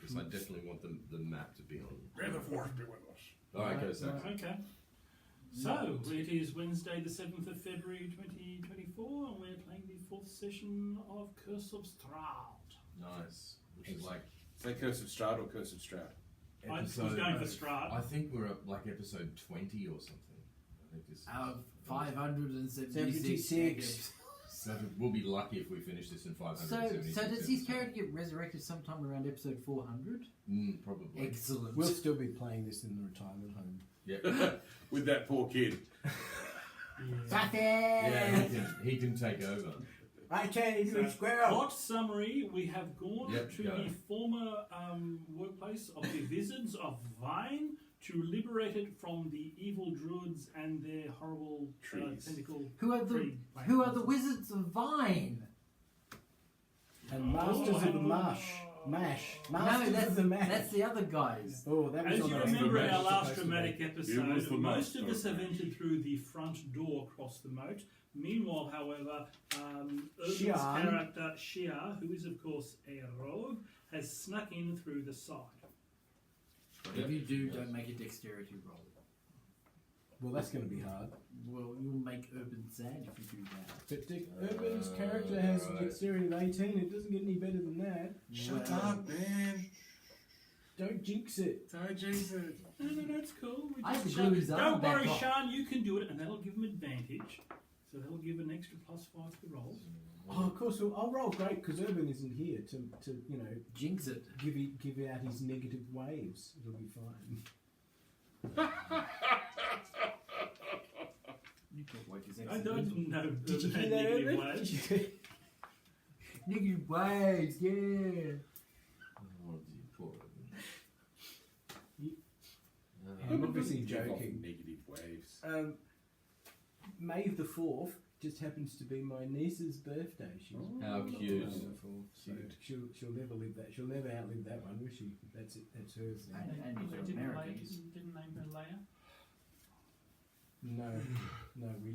because I definitely want the map to be on. May the force be with us. Alright, go Sax. Okay. So, it is Wednesday the 7th of February 2024 and we're playing the 4th session of Curse of Strahd. Nice. Which is like... Say Curse of Strahd or Curse of Strahd? I was going for Strahd. I think we're at like episode 20 or something. I think this is... Out of 576. So we'll be lucky if we finish this in 576. So does his character get resurrected sometime around episode 400? Probably. Excellent. We'll still be playing this in the retirement home. Yeah. With that poor kid. Yeah, he can take over. I turn into a squirrel. Plot summary, we have gone to go. the former workplace of the Wizards of Vine to liberate it from the evil druids and their horrible tentacle Who are the Wizards of Vine? And Masters of the Mash. Masters of the Mash. That's the other guys. Oh, that was As on you the remember in mash our last supposed to be. dramatic It was episode, the most of master us have mash. entered through the front door across the moat. Meanwhile, however, Urban's Shian. character, Shia, who is of course a rogue, has snuck in through the side. If you do, don't make a dexterity roll. Well, that's going to be hard. Well, you'll make Urban sad if you do that. But Urban's character has right. dexterity of 18. It doesn't get any better than that. Shut Well, up, man. Don't jinx it. Don't jinx it. No, that's cool. We I have just to glue his arm don't back worry, on. Sean, you can do it, and that'll give him advantage. So that'll give an extra +5 to the rolls. Oh, of course. Well, I'll roll great because Urban isn't here to you know Jinx it. give out his negative waves. It'll be fine. You talk like his I don't know. Did you Urban hear had that, negative Urban? waves. Did you- Negative waves, yeah. Oh, dear, poor I'm obviously Give off joking. Negative waves. May the 4th just happens to be my niece's birthday. She's How cute. on the 4th, so she'll never live that. She'll never outlive that one, will she? That's it. That's hers. Now. And They he's didn't Americans. name her Leia. No, we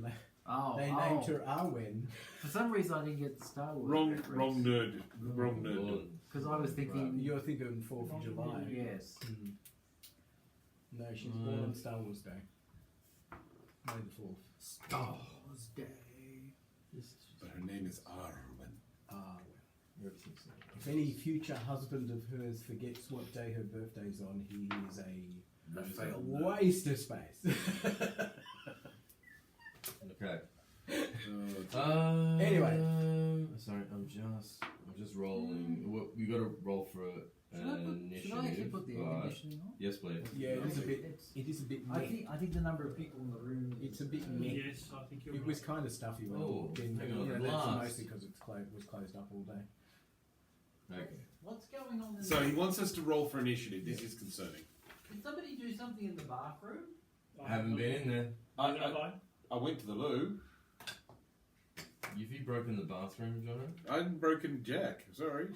Oh, they named her Arwen. For some reason, I didn't get the Star Wars. Wrong nerd. Wrong nerd. Lord. Because I was thinking, You're thinking 4th of July. yes. Mm. No, she's born on Star Wars Day. May the 4th. Star Wars Day. But her name is Arwen. Arwen. If any future husband of hers forgets what day her birthday's on, he is a failed waste of space. Okay. Anyway. Sorry, I'm just rolling. We got to roll for Should I initiative. actually put the air but- conditioning on? Yes, please. Yeah, it is a bit. It's- It is a bit. I meh. think the number of people in the room. It's a bit meh. Yes, I think you're It right. was kind of stuffy when I Oh, walked in. hang on, That's blast. mostly because it was closed up all day. Okay. What's going on in So the he wants us to roll for initiative. This is concerning. Can somebody do something in the bathroom? I haven't been in there. I went to the loo. Have you broken the bathroom, John? I hadn't broken Jack. Sorry.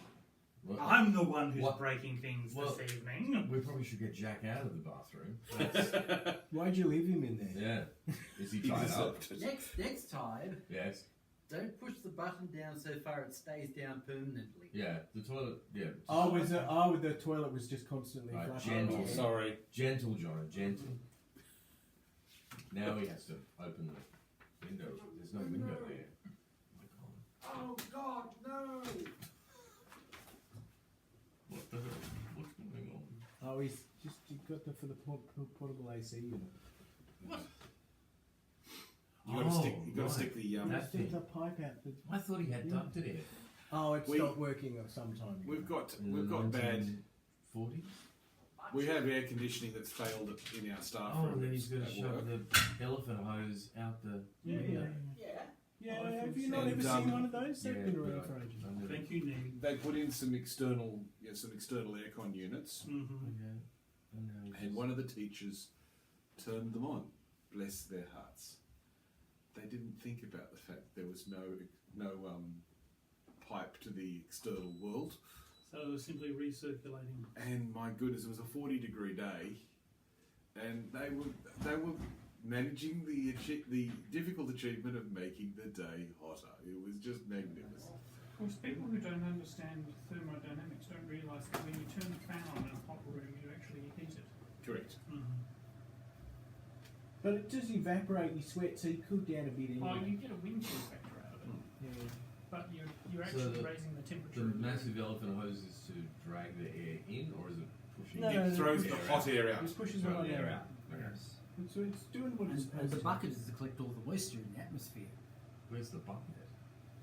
What? I'm the one who's What? breaking things Well- this evening. We probably should get Jack out of the bathroom. Why'd you leave him in there? Yeah. Is he He tied up? deserved it. Next time, Yes. don't push the button down so far it stays down permanently. Yeah. The toilet. Yeah. The toilet was just constantly Right, flushing. gentle. Oh, sorry. Gentle, John. Gentle. Now he has to open the window. There's no window there. Oh God, no! What the hell? What's going on? Oh, he's just got for the portable AC unit. You gotta right. stick the That Stick thing. the pipe out. I thought he had ducted it. Oh, it We- stopped working sometime. We've got In we've the got bad. 1940s? We have air conditioning that's failed in our staff Oh, room. and then he's got to at shove work. the elephant hose out the. Yeah. Yeah. Have you not And, ever seen one of those? They've been around but for ages. I never- Thank you, Neil. They put in some external aircon units, Mm-hmm. Okay. And now he's and one of the teachers turned them on. Bless their hearts. They didn't think about the fact there was no pipe to the external world. So it was simply recirculating. And my goodness, it was a 40-degree day, and they were managing the difficult achievement of making the day hotter. It was just magnificent. Of course, people who don't understand thermodynamics don't realise that when you turn the fan Correct. But it does evaporate your sweat, so you cool down a bit anyway. Oh, you get a wind chill factor out of it, Yeah. but you're So actually the- raising the temperature. The of the massive elephant hose is to drag the air in, or is it pushing No, it? no, It throws the air hot air out. It pushes Throw the hot air out. Yes. So it's doing what it's And supposed the to. bucket is to collect all the moisture in the atmosphere. Where's the bucket?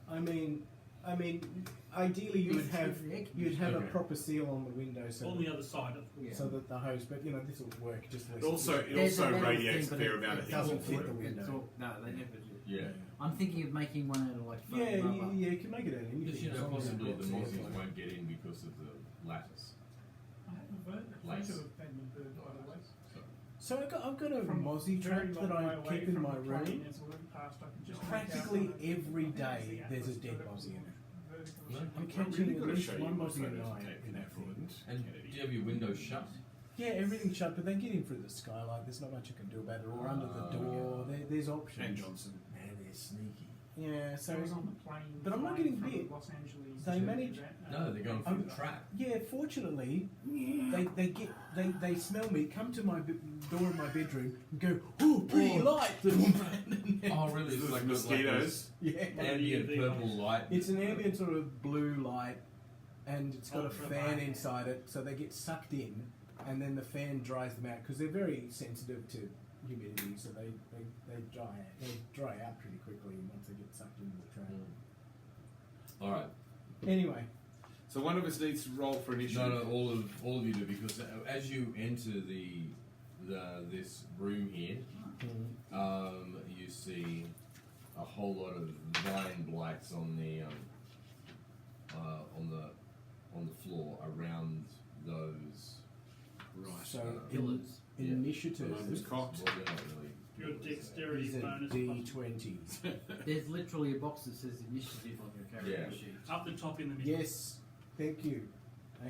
I mean, ideally you'd have a Okay. proper seal on the window so on the other side of the Yeah. so that the hose. But this will work just less. It also There's a metal radiates a thing, but fair it- amount it of heat. doesn't doesn't fit work. the window. It's all- No, they never do. Yeah. I'm thinking of making one out of like foam Yeah, rubber. you can make it out of anything. Because as long as possibly it's the got mozzies seal. won't get in because of the lattice. I have a Lace. photo of Badman Bird, by the way. So I've got a From mozzie very trap long that I way away keep in from my the plane room. as we went past, I can just Practically make out every I think it's day the there's a Atlas dead vertical- mozzie in it. vertical No? shape. I'm I've catching really at got to least show you one my mozzie a photos night of in taking that that from thing. it. And do you have your windows shut? Yeah, everything's shut, but they get in through the skylight. There's not much you can do about it, or under the door. There's options. And Johnson. Man, they're sneaky. Yeah, so So I was on the plane. But I'm not flying getting from bit. Los Angeles. They to manage- No, they're going through the trap. yeah, fortunately, they smell me, come to my door of my bedroom, and go, "Oh, pretty Oh. light." Oh, really? It's like Mosquitoes. Yeah, ambient purple light. it's an ambient sort of blue light, and it's got a Ultraviolet. fan inside it, so they get sucked in, and then the fan dries them out because they're very sensitive to humidity, so they dry out pretty quickly once they get sucked into the trap. All right. Anyway, So one of us needs to roll for initiative. No, all of you do, because as you enter this room here, you see a whole lot of vine blights on the floor around those. Right. so Pillars. Yeah. initiative One was cocked. Well, they're not really. Your dexterity is a bonus. D20. There's literally a box that says initiative on your character Yeah. sheet. Up the top in the middle. Yes, thank you.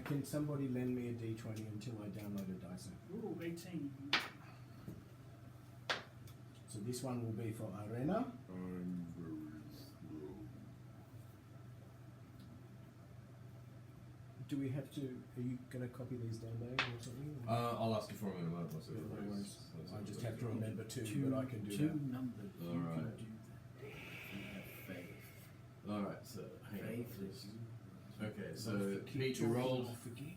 Can somebody lend me a D20 until I download a dice app? Ooh, 18. So this one will be for Arena. I'm very slow. Do we have to? Are you going to copy these down, Dave, or something? I'll ask you for them in a moment. Yeah, no worries. I just have to remember two, but I can do two that. numbers. You can Alright. do that. You have faith. All right. So hang on. Faith is Okay. So Keep Pete, you talking, rolled. I forget.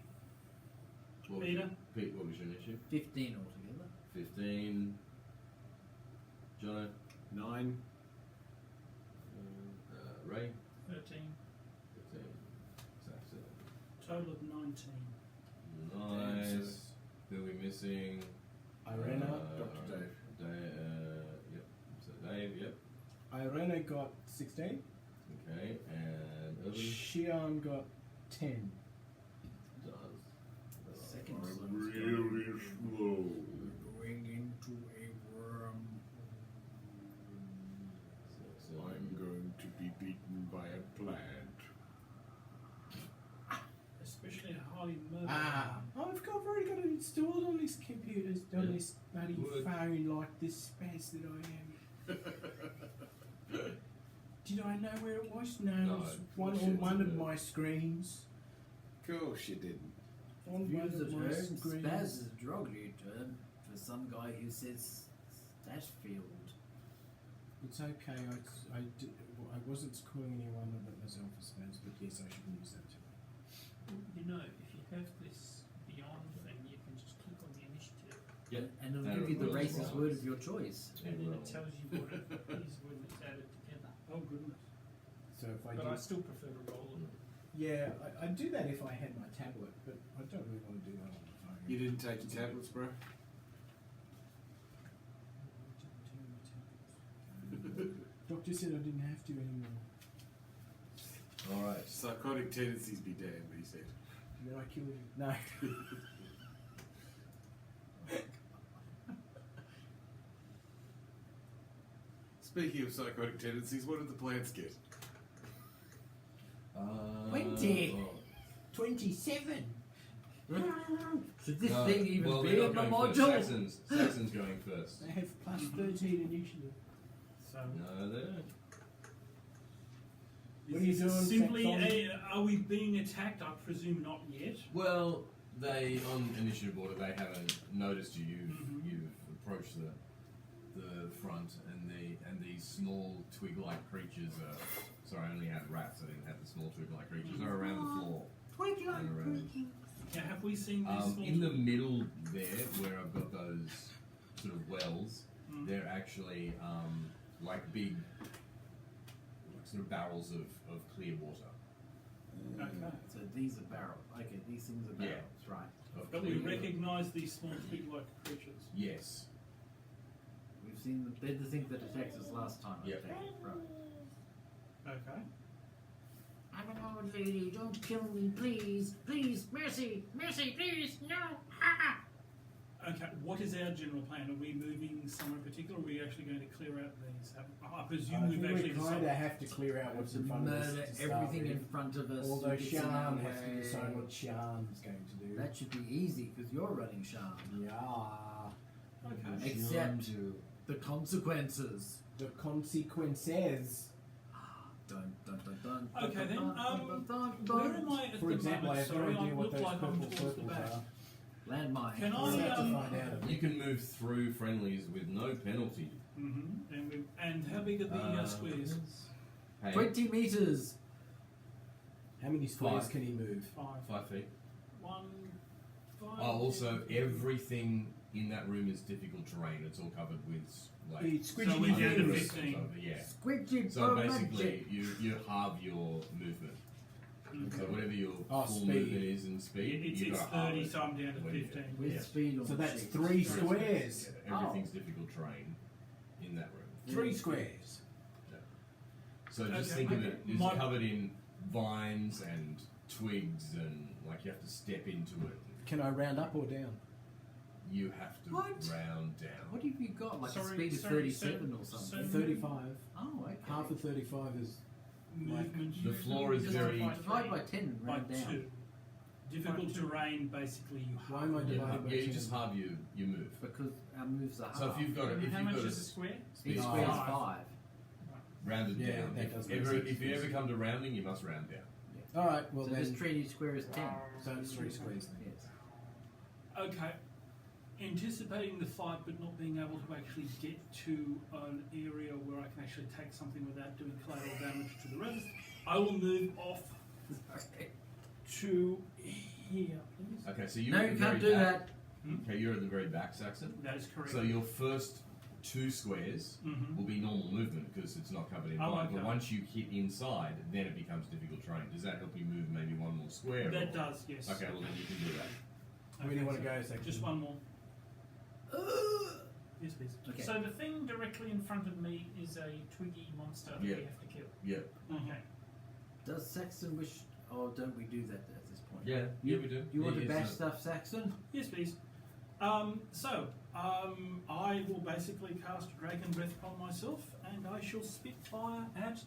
What was Peter? your, Pete, what was your initiative? 15 altogether. 15. Jono. 9. Ray. 13. 15. That's it. Total of 19. Nice. Who are we missing? Irena. Dr. Dave. Yep. So Dave, yep. Irena got 16. Okay. And Irvin Shion got 10. does. Second I'm sounds really slow. Going into a worm. I'm going to be beaten by a plant. Especially a highly murder. I've already got it installed on this computer, on Yeah. this bloody Good. phone, like this spaz that I am. Did I know where it was? No, No, it was of one course on you one of didn't. my screens. Of course you didn't. On one Use the of my term screens. spaz is a derogatory term for some guy who says Stashfield. It's okay. I wasn't calling anyone but myself a spaz, but yes, I shouldn't use that term. You know, if you have this beyond thing, you can just click on the initiative, Yep. And it'll That'll give you the really racist well. word of your choice. Yeah, and then well. it tells you what it is when it's added together. Oh goodness! So if I But do, I still prefer to roll it. yeah, I'd do that if I had my tablet, but I don't really want to do that on the phone. You didn't take your tablets, bro? Doctor said I didn't have to anymore. All right. Psychotic tendencies be damned, he said. Then I killed him. No. Speaking of psychotic tendencies, what did the plants get? 20. oh. 27. Should this No, thing even well, be they're in the not going first. module? Saxon's going first. They have plus 13 initiative. So No, they don't. What are you is this doing, simply Saxon? are we being attacked? I presume not yet. Well, They on initiative order. They haven't noticed you. You've approached the front, and these small twig-like creatures are. Sorry, I only had rats. I didn't have the small twig-like creatures. Are around the floor. Twig-like Around. creatures. Now, have we seen these small In the middle there, where I've got those sort of wells, they're actually like big, like sort of barrels of clear water. Okay. So these are barrels. Okay, these things are Yeah. barrels, right? Of But we clear water. recognise these small twig-like creatures. Yes. We've seen them. They're the thing that attacked us last time. I Yep. think. Right. Okay. I'm an old lady. Don't kill me, please. Please, mercy, mercy, please. No. Ah. Okay, what is our general plan? Are we moving somewhere in particular? Or are we actually going to clear out these? I presume I we've think actually we kind of have to clear out what's in front of us. Murder to start everything in with. front of us. Although who gets in our Shan has to way. decide what Shan's going to do. That should be easy because you're running Shan. Yeah. Okay. Except the consequences. The consequences. Dun, dun, dun, dun, Okay, dun, then, dun, dun, dun, Where dun. am I at For the example, I moment? have no Sorry, idea I what look those like I'm purple towards the circles back. are. Landmine. Can We'll I, have to find out. You can move through friendlies with no penalty. And how big are the squares? Hey, 20 meters. How many squares 5. can he move? 5. 5 feet. 1, 5. Oh, also everything in that room is difficult terrain. It's all covered with like. It's So we're down to fingers. 15. So, yeah. Squidgy So basically, you halve your movement. So whatever your full speed. movement is in speed, It's you got 30, so I'm down to 15. With Yeah. speed on So the that's sheet. 3 squares. Everything's difficult terrain in that room. 3 squares. So just Okay, think of okay. it. It's My- covered in vines and twigs, and like you have to step into it. Can I round up or down? You have to What? round down. What have you got? Like a Sorry, speed of sorry, 37 or so- something? 35. Oh, okay. Half of 35 is Movement. The floor is Just very. divide by 10 and by round down. 2. Difficult terrain, basically, you Why halve am I it. dividing by Yeah, you 10? just halve you move. Because our moves are half. So if you've got How much is a a square? Each speed square is 5. 5. rounded Yeah, down, that does make if sense. you ever come to rounding, you must round down. Alright, well So then. this treaty square is 10. So it's 3 squares then. Yes. Okay. Anticipating the fight, but not being able to actually get to an area where I can actually take something without doing collateral damage to the rest, I will move off to here, please. Okay, so you're No, at you the can't very do back. that. Okay, you're at the very back, Saxon. That is correct. So your first 2 squares Mhm. will be normal movement because it's not covered in Oh, vine. okay. But once you hit inside, then it becomes difficult terrain. Does that help you move maybe one more square? That or- does, yes. Okay, well then you can do that. Where do you want to go, Section? Just one more. Yes, please. Okay. So the thing directly in front of me is a twiggy monster that Yeah. we have to kill. Yep. Okay. Does Saxon wish. Oh, don't we do that at this point? Yeah, You, we do. You want to Yeah, bash so- stuff, Saxon? Yes, please. I will basically cast Dragon Breath upon myself, and I shall spit fire at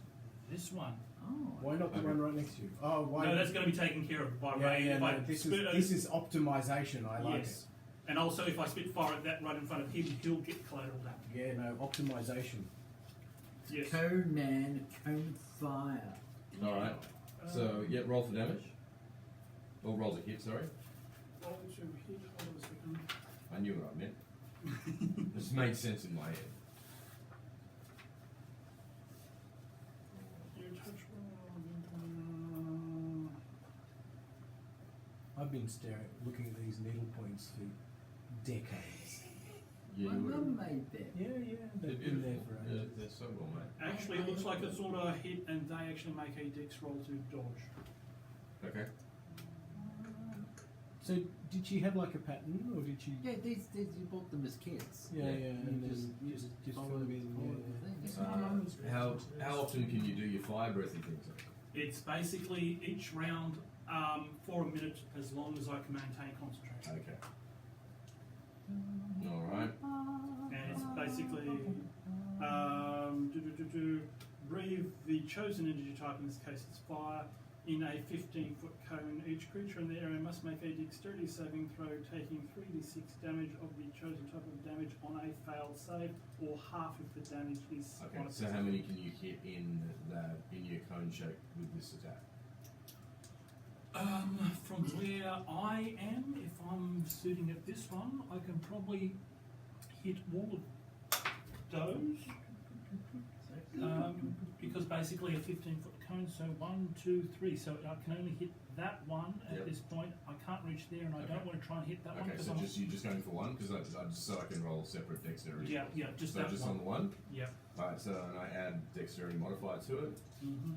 this one. Oh. Why not the Okay. one right next to you? Oh, why? No, that's going to be taken care of by yeah, rain. yeah, if no, I this spit is optimization. I like yes. And also, if I spit fire at that right in front of him, he'll get collateral damage. it. Yeah, no, optimization. Yes. Conan, cone fire. Alright. So, yeah, roll for damage. Or roll to hit, sorry. Roll to hit. Hold on a second. I knew what I meant. This made sense in my head. You touch I've been looking at these needle points for decades. Yeah, My you would mum have. made them. Yeah, yeah, They're they've been there beautiful. for ages. They're so well made. Actually, it looks like it's sort of hit, and they actually make a dex roll to dodge. Okay. So, did she have like a pattern, or did she? Yeah, these you bought them as kids. Yeah, Yeah. yeah, and You then just just follow fill the them in. thing. Yeah. How often can you do your fire breathy things? It's basically each round for a minute, as long as I can maintain concentration. Okay. Alright. And it's basically breathe the chosen energy type, in this case it's fire, in a 15-foot cone. Each creature in the area must make a dexterity saving throw, taking 3d6 damage of the chosen type of damage on a failed save, or half of the damage is Okay, on a so how many can you hit in your cone shape with this attack? From where I am, if I'm sitting at this one, I can probably hit all of those. Because basically a 15-foot cone, so 1, 2, 3. So I can only hit that one at Yep. this point. I can't reach there, and I Okay. don't want to try and hit that one Okay, because so I'm. you're just going for one because I just so I can roll separate dexterity. Yeah, yeah, just So that just one. on the one. Yep. All right, so and I add dexterity modifier to it, Mm-hmm.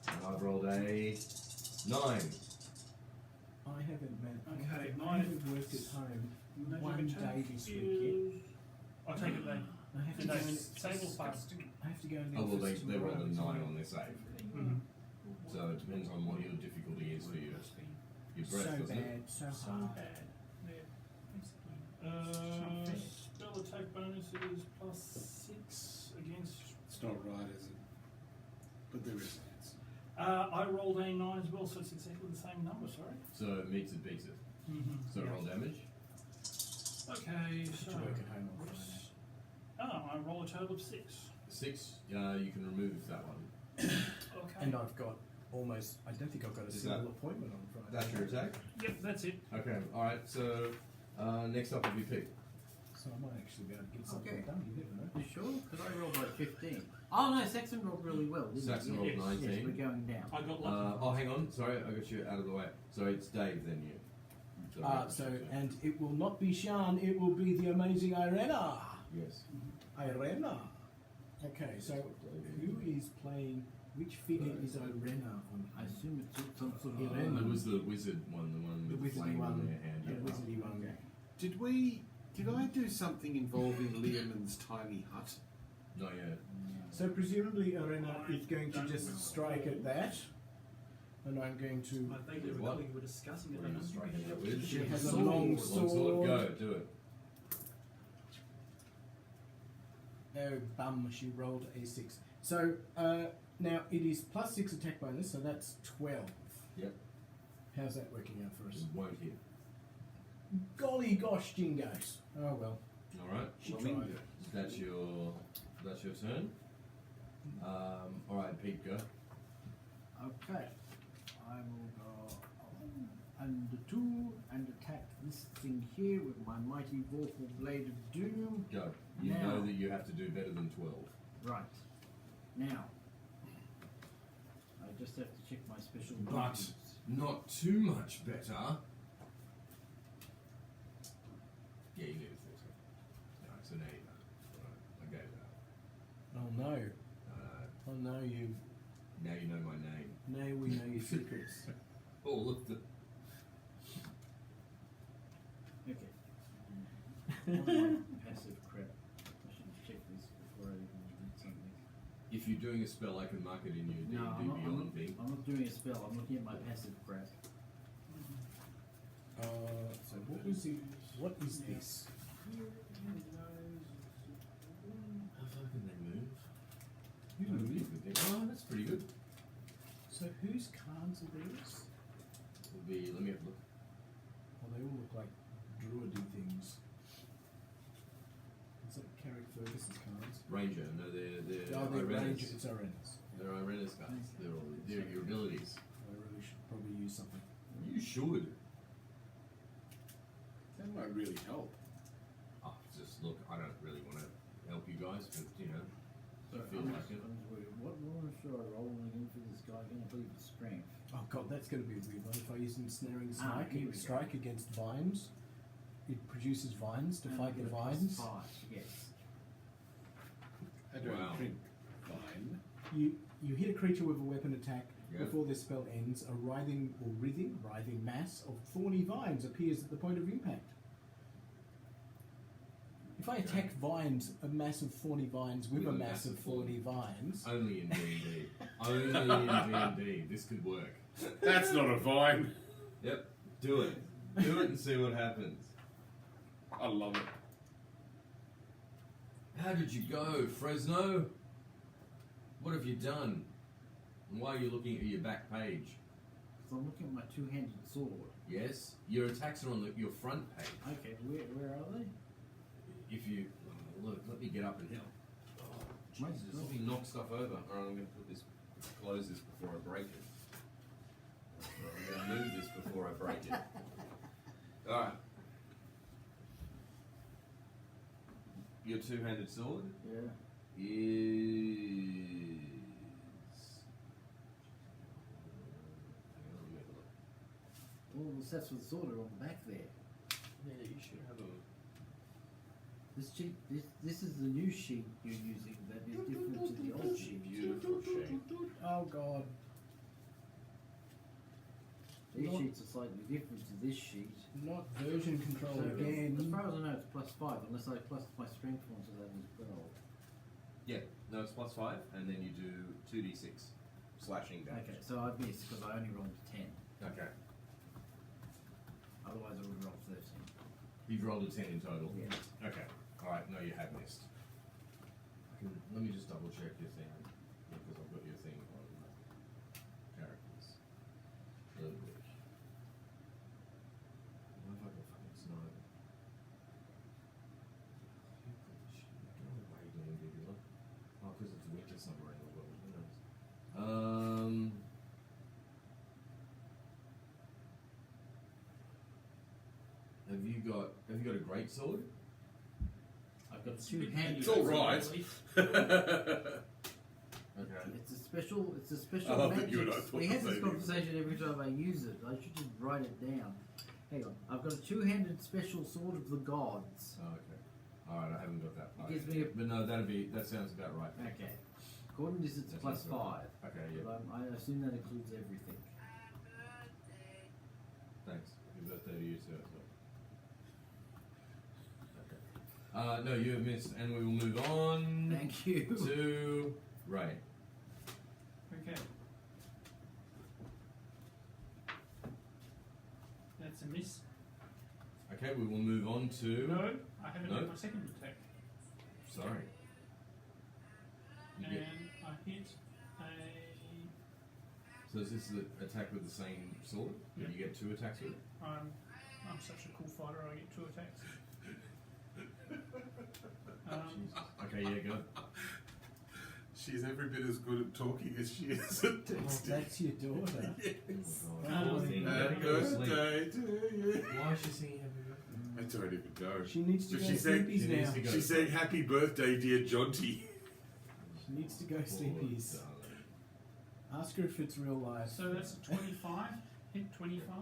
and I've rolled a 9. I haven't Okay, I haven't worked at home one day this week yet. I take it they. I have to Did go they and save or fail? I have to go and Oh well, they tomorrow rolled a as 9 well. on their save, Mm-hmm. so it depends on what your difficulty is for your breath, So doesn't it? bad, so So hard. bad. They're basically. Spell attack bonuses +6 against. It's not right, is it? But there is an answer. I rolled a 9 as well, so it's exactly the same number. Sorry. So it meets it, beats it. Mm-hmm. So roll damage. Okay, I have so. to work at home on Friday. I roll a total of 6. 6. You can remove that one. Okay. And I've got almost, I don't think I've got a Is single that- appointment on Friday. That's your attack. Yep, that's it. Okay. All right. So next up will be Pete. So I might actually be able to get something Okay. done, you never know. You sure? Because I rolled like 15. Oh no, Saxon rolled really well, didn't Saxon he? rolled Yes. 19. Yes, we're going down. I got lucky. Oh, hang on. Sorry, I got you out of the way. So it's Dave, then you. And it will not be Shan, it will be the amazing Irena. Yes. Irena. Okay, so who is playing, which figure is Irena on? I assume it's some sort of Irena. It was the wizard one, the one The with the wizardy flame one. on their hand. The Yeah. wizardy one. Did I do something involving Liam's tiny hut? Not yet. So presumably Irena is going to just strike at that. And I'm going to. I think What? we were discussing it. What are you striking it with? She has a Sword. long sword. Go, do it. Oh, bum, she rolled a 6. So, now it is +6 attack bonus, so that's 12. Yep. How's that working out for us? It won't hit. Golly gosh, jingos. Oh well, All right. she Flamingo. tried. That's your turn. All right, Pete, go. Okay. I will go and 2 and attack this thing here with my mighty vorpal blade of doom. Go. You Now. know that you have to do better than 12. Right. Now. I just have to check my special But abilities. not too much better. Yeah, you need a 14. No, so now you know. Alright, I gave that. Oh no. Uh, Oh no, you. now you know my name. Now we know your secrets. All of them. Okay. Passive crap. I should check this before I even read something. If you're doing a spell, I can mark it in your No, D&D Beyond thing. I'm not doing a spell. I'm looking at my passive crap. So what was it? What is this? How far can they move? Oh, that's pretty good. So whose cards are these? It'll be, let me have a look. Oh, they all look like druidy things. Is that Carrick Ferguson's cards? Ranger, no, they're Oh, they're Irena's. Ranger. It's Irena's. They're Irena's cards. They're your abilities. I really should probably use something. You should. That might really help. Oh, just look, I don't really want to help you guys, but you know, So I feel I'm like just- it. I'm just worried. What bonus should I roll again for this guy? I'm going to believe it's strength. Oh god, that's going to be a weird one. If I use ensnaring Ah, strike, here we go. strike against vines, it produces vines to And fight I've the got a vines. +5, yes. I don't Wow. think fine. You hit a creature with a weapon attack. Yeah. Before this spell ends, a writhing mass of thorny vines appears at the point of impact. If I attack vines, a mass of thorny vines with a mass of thorny vines. Only in D&D. Only in D&D. This could work. That's not a vine. Yep. Do it. Do it and see what happens. I love it. How did you go, Fresno? What have you done? And why are you looking at your back page? So I'm looking at my two-handed sword. Yes, your attacks are on your front page. Okay, where are they? If you look, let me get up and help. Oh, Jesus, let me knock stuff over. All right, I'm going to close this before I break it. I'm going to move this before I break it. Alright. Your two-handed sword Yeah. is... All the sets with sword are on the back there. Yeah, you should have a... This sheet, this is the new sheet you're using that is different to the old sheet. Beautiful shape. Oh god. These Not- sheets are slightly different to this sheet. Not version control So, again. as far as I know, it's +5, unless I plus my strength onto that as well. Yeah, no, it's +5, and then you do 2d6 slashing damage. Okay, so I missed because I only rolled a 10. Okay. Otherwise, I would roll 13. You've rolled a 10 in total? Yeah. Okay. Alright, no, you have missed. Let me just double check your thing, because I've got your thing on characters. Ludwig. Why have I got fucking snow? Go away, damn Bibula. Oh, because it's winter somewhere in the world, who knows? Have you got a great sword? I've got two hands. It's all right. Okay. It's a special. It's a special I love that magic. you and I thought We the have this same thing. conversation every time I use it. I should just write it down. Hang on. I've got a two-handed special sword of the gods. Oh, okay. Alright, I haven't got that part. Gives me a- But no, that sounds about right. Okay. According to this, it's That plus sounds about 5. Okay, yeah. But I assume that includes everything. Thanks. Happy birthday to you too as well. Okay. No, you have missed, and we will move on Thank you. to Ray. Okay. That's a miss. Okay, we will move on to. No, I haven't No? had my second attack. Sorry. You And get, I hit a... so is this the attack with the same sword? Yeah. You get 2 attacks with it? I'm such a cool fighter, I get 2 attacks. Jesus. Okay, yeah, go. She's every bit as good at talking as she is at Oh, texting. that's your daughter. Yes. Oh, my Um, God. Let her Happy go to sleep. birthday to you. Why is she singing happy birthday? I don't even know. She needs to But go she said- sleepies she now. needs to go. She said, "Happy birthday, dear Jonty." She needs to go Poor sleepies. darling. Ask her if it's real life. So that's a 25. Hit 25.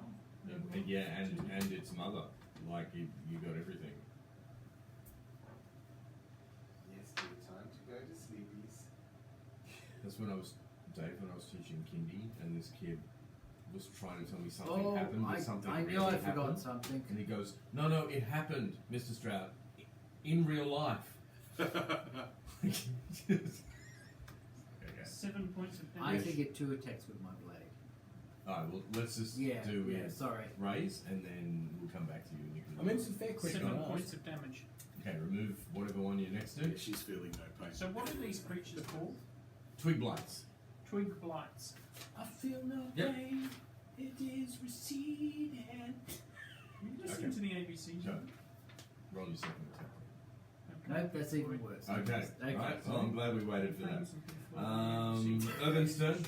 Yeah, and its mother. Like, you got everything. Yes, dear, time to go to sleepies. That's when I was teaching kindy, and this kid was trying to tell me something Oh, happened, but something I really knew I happened. forgot something. And he goes, no, it happened, Mr. Strahd, in real life. Okay. 7 points of I damage. actually get 2 attacks with my blade. Alright, well, let's just Yeah, do yeah, sorry. raise, and then we'll come back to you. And you can I mean, it's a fair question 7 to ask. points of damage. Okay, remove whatever one you're next to. Yeah, she's feeling no pain. So what are these creatures called? Twig blights. Twig blights. I feel no Yep. pain. It is receding. You listen Okay. to the ABC. Go. Roll your second attack. Nope, that's even worse. Okay, right. Well, I'm glad we waited for that. Urban's Urban's turn.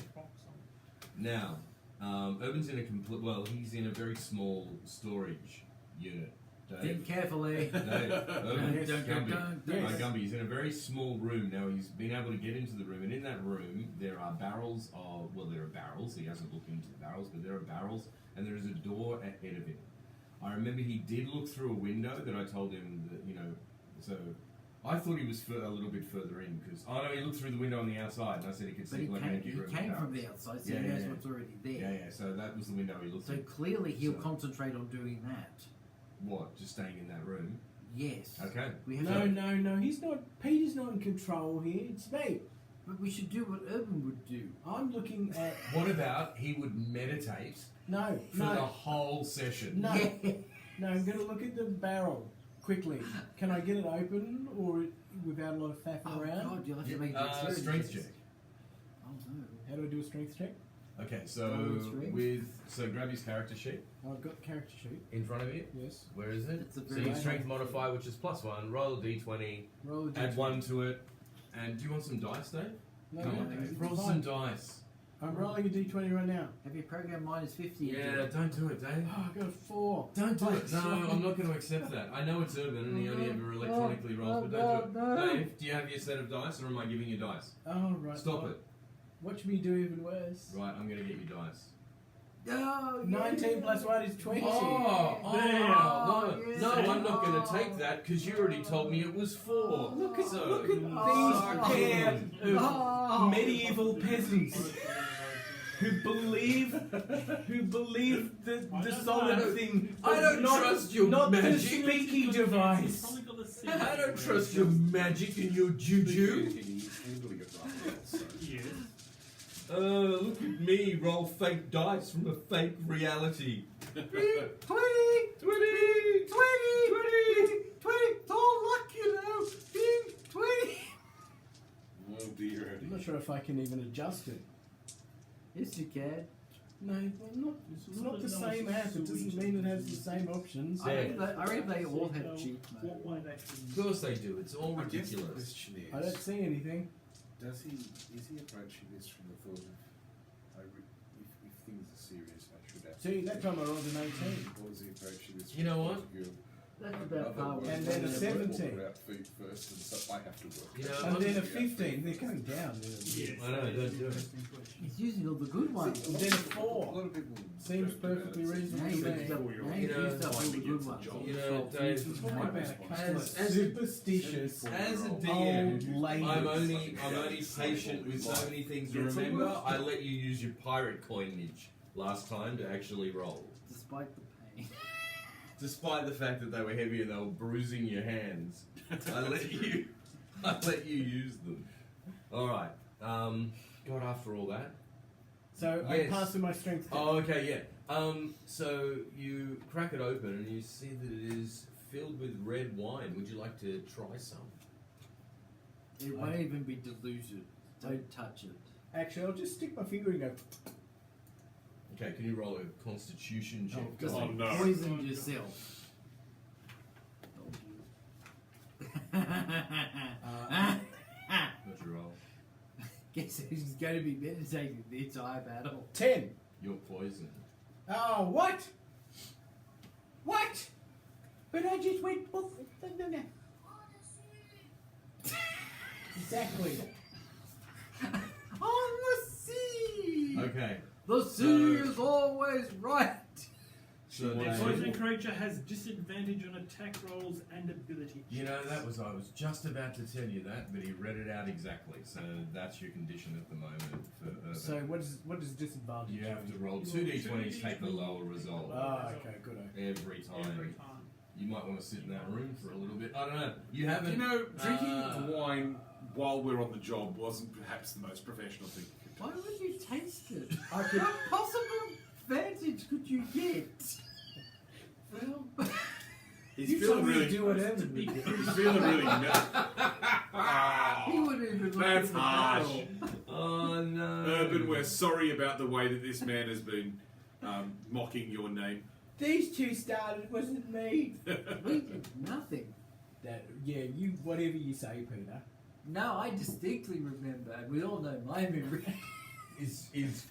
Now, Urban's in a complete. Well, he's in a very small storage unit. Think Dave. carefully. Dave. Urban. Dun, dun, Gumby. dun, dun. Right, Gumby. He's in a very small room. Now he's been able to get into the room, and in that room there are barrels of. Well, there are barrels. He hasn't looked into the barrels, but there are barrels, and there is a door ahead of him. I remember he did look through a window that I told him that so. I thought he was a little bit further in because he looked through the window on the outside, and I said he could But see he like came, an empty he room. came with from barrels. the outside, so Yeah, he knows yeah. what's already there. Yeah. So that was the window he looked So through. clearly he'll So- concentrate on doing that. What? Just staying in that room? Yes. Okay. We have No, he's not. Peter's not in control here. It's me. But we should do what Urban would do. I'm looking at. What about he would meditate No, for the no, whole session? no, Yeah. no. I'm going to look at the barrel quickly. Can I get it open or without a lot of faffing Oh around? God, you'll have to Yep, make dexterity strength checks. check. Oh no. How do I do a strength check? Okay, so Strength. grab his character sheet I've got the character sheet. in front of you. Yes. Where is it? It's a So very your high- strength modifier, which is +1. Roll a d20. Roll a Add d20. 1 to it. And do you want some dice, Dave? No, Come no, on, no, Dave. it's Roll fine. some dice. I'm rolling a d20 right now. Have your program minus 50? Yeah, don't do it, Dave. Oh, I got a 4. Don't do it. No, I'm not going to accept that. I know it's urban and he only ever electronically rolls, but don't do it. Dave, do you have your set of dice, or am I giving you dice? Oh, right. Stop it. Watch me do even worse. Right, I'm going to get you dice. Oh, 19 plus 1 is 20. No, yes. no, I'm not going to take that because you already told me it was 4. Look at, So, look at these Oh. pair of Oh. medieval peasants who believe the solid thing. I don't not, trust your not the magic. speaky device. Probably got the same. I don't trust your magic and your juju. He's handling it right. So. Yes. Look at me roll fake dice from a fake reality. 20! 20! 20! 20! It's all luck, you know! 20! Oh dear. I'm not sure if I can even adjust it. Yes, you can. No, well, it's not the same app. It doesn't mean it has the same options. Yeah. I reckon they all have cheat What mode. might actually... Of course they do. It's all I guess the ridiculous. question is, I don't see anything. is he approaching this from the thought of, if things are serious, I should have See, that time I rolled an 18. Or is he approaching this You know from what? the point of view That's of, about far otherwise And then a I have to 17. walk out feet first and so I have to work. You know, And then a Yeah. 15. They're coming down. Yes, I know, don't do it. He's using all the good ones. And then a A 4. lot of people Seems joke about perfectly it. reasonable Now to you've me. used up, now You you've know, used up all the finding good it's a ones. job. You know, Dave, Talk about a customer As- superstitious. as a old DM, lady. I'm only patient with so many things to remember. I let you use your pirate coinage last time to actually roll. Despite the pain. Despite the fact that they were heavy and they were bruising your hands, I let you use them. All right. God, after all that. So Yes. I pass with my strength. test. Oh, okay, yeah. So you crack it open and you see that it is filled with red wine. Would you like to try some? It won't even be diluted. Don't touch it. Actually, I'll just stick my finger and go. Okay, can you roll a Constitution check? Just Oh, no. poisoned yourself. What's your roll? Guess who's going to be meditating the entire battle? 10. You're poisoned. Oh, what? What? But I just went. No, no, no. Exactly. On the sea! Okay. The sea is always right! So The Dave, poison creature has disadvantage on attack rolls and ability. you know, I was just about to tell you that, but he read it out exactly. So that's your condition at the moment for So what is disadvantage? you have to roll 2d20s, take the lower result Ah, okay, good. every time. Every time. You might want to sit in that room for a little bit. I don't know. You haven't. You know, drinking wine while we're on the job wasn't perhaps the most professional thing you could Why do. would you taste it? I could. What possible advantage could you get? Well, He's You feeling told me to really. do whatever. we do. He's feeling really. he wouldn't even look That's at the harsh. barrel. Oh no. Urban, we're sorry about the way that this man has been mocking your name. These two started. It wasn't me. We did nothing. Yeah, you. Whatever you say, Peter. No, I distinctly remember, and we all know my memory. Is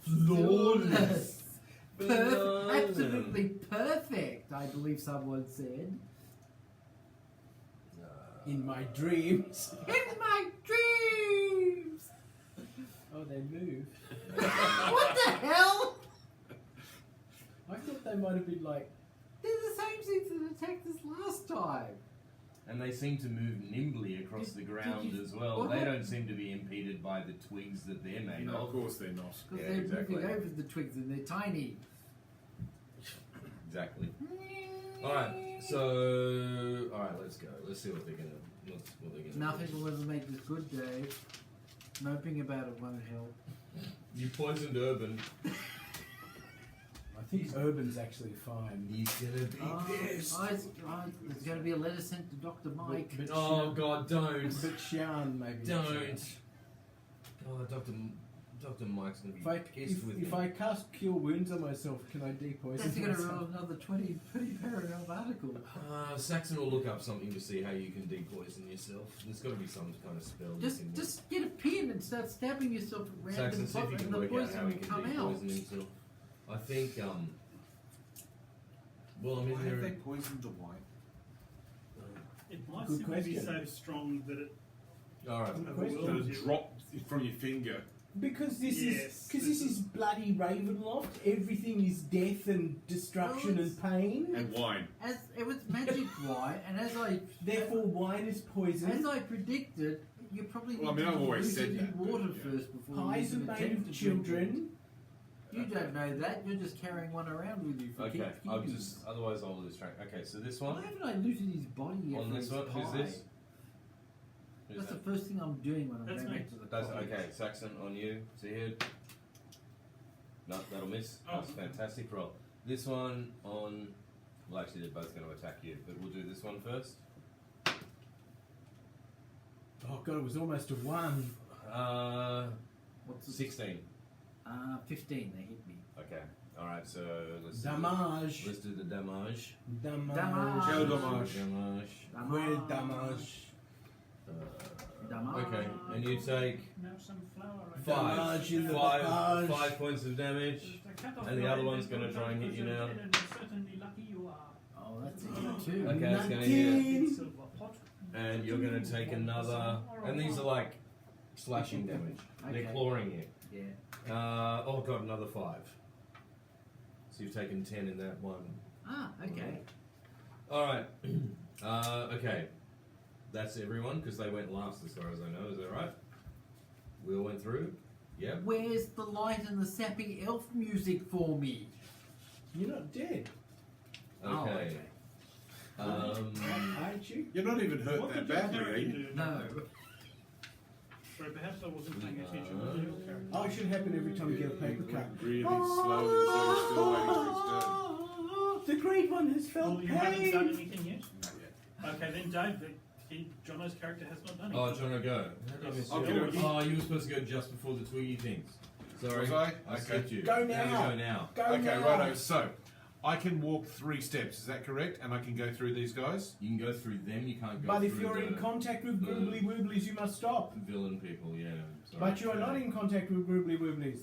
flawless. Absolutely perfect, I believe someone said. In my dreams. In my dreams! Oh, they move. What the hell? I thought they might have been like. They're the same things that attacked us last time. And they seem to move nimbly across the ground you- as well. what They hap- don't seem to be impeded by the twigs that they're made No, of of. course they're not. Because Yeah, they're exactly. moving over the twigs and they're tiny. Exactly. Alright, so let's go. Let's see what they're gonna Nothing do. will make this good, Dave. Moping about it won't help. You poisoned Urban. I think Urban's actually fine. He's gonna be pissed. There's going to be a letter sent to Dr. Mike. But Oh god, don't. But Xian maybe. Don't. Oh, Dr. Mike's gonna be If I pissed with if me. I cast Cure Wounds on myself, can I depoison That's going to myself? roll another 20 paranormal. of article. Saxon will look up something to see how you can depoison yourself. There's got to be some kind of spell. you can do. Just get a pin and start stabbing yourself at random Saxon, see if you spots can and the work out poison how he will can come out. depoison himself. I think, well, I mean, Why have they there. poisoned the wine? It might Good simply be so question. strong that it Alright. overwhelms you. Drop from your finger. Because this Yes, this is bloody Ravenloft. Everything is death and destruction Well, and pain. And wine. As it was magic wine, and Therefore, wine is poison. as I predicted, you probably Well, I need mean, to I've always dilute it said in that, water but, yeah. first before Pies you are even made attempt of to drink it. children. You don't know that. You're just carrying one around with you for Okay, keeps. I'll just. Otherwise, I'll lose track. Okay, so this one. Why haven't I looted his body yet On for this his one, pie? who's this? Who's That's that? the first thing I'm doing when I'm That's going me. back to the That's college. okay. Saxon on you. See here. No, that'll miss. Oh. That's a fantastic roll. This one on. Well, actually, they're both going to attack you, but we'll do this one first. Oh god, it was almost a 1. What's the 16. 15. They hit me. Okay. All right. So let's Damage. let's do the damage. Damage. Damage. Quel dommage. Damage. Well, damage. Damage. Okay, and you take Now some flour. Damage in the five damage. 5 points of damage. And the other one's gonna try and hit you now. And you're certainly lucky you are. Oh, that's a hit too. Okay, it's gonna 19. Silver pot. And you're gonna take another. And these are like slashing damage. They're Okay. clawing you. Yeah. Oh god, another 5. So you've taken 10 in that one. Ah, okay. Alright. Okay. That's everyone because they went last as far as I know. Is that right? We all went through? Yep. Where's the light and the sappy elf music for me? You're not dead. Okay. Aren't you? You're not even hurt What that did your badly, are character you? do? No. Sorry, perhaps I wasn't paying attention to your character. Oh, it should happen every time you get a paper cut. Really slowly, so you're still waiting for his turn. The great one has felt Well, you haven't done pain. anything yet? Not yet. Okay, then Dave, Jono's character has not done Oh, anything. Jono, go. How did I miss Okay, you? okay. Oh, you were supposed to go just before the twiggy things. Sorry. Was I? I Okay. skipped you. Go How do now. you go now? Go Okay, now. righto. So, I can walk 3 steps. Is that correct? And I can go through these guys. You can go through them, you can't go But through if you're in the contact with Groobly Wooblies, you must stop. villain people, yeah. Sorry. But you are not in contact with Groobly Wooblies.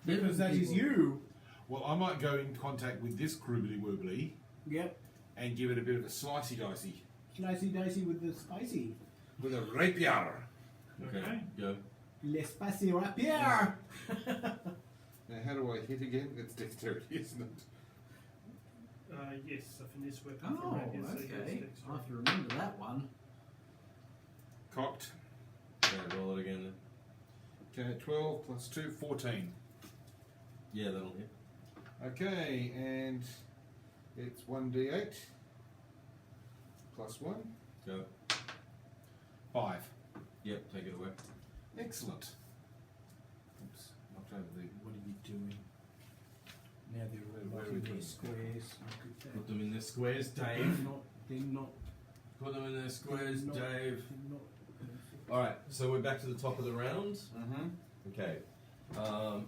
Because that is People. you. Well, I might go in contact with this Kroobly Woobly Yep. and give it a bit of a slicey dicey Slicey dicey with the spicy. with a rapier. Okay, go. Le spicy rapier. Now, how do I hit again? It's dexterity, isn't it? Yes, a finesse weapon Oh, from Rapier, so yes, okay. dexterity. I have to remember that one. Cocked. Okay, roll it again then. Okay, 12 plus 2, 14. Yeah, that'll hit. Okay, and it's 1d8 plus 1, Go. 5. Yep, take it away. Excellent. Oops, knocked over the. What are you doing? Now they're Where all are we in their doing? squares. Look at that. Put them in their squares, They're Dave. not. They're not. Put them in their squares, Not- Dave. They're not perfect. Alright, so we're back to the top of the round. Mm-hmm. Okay.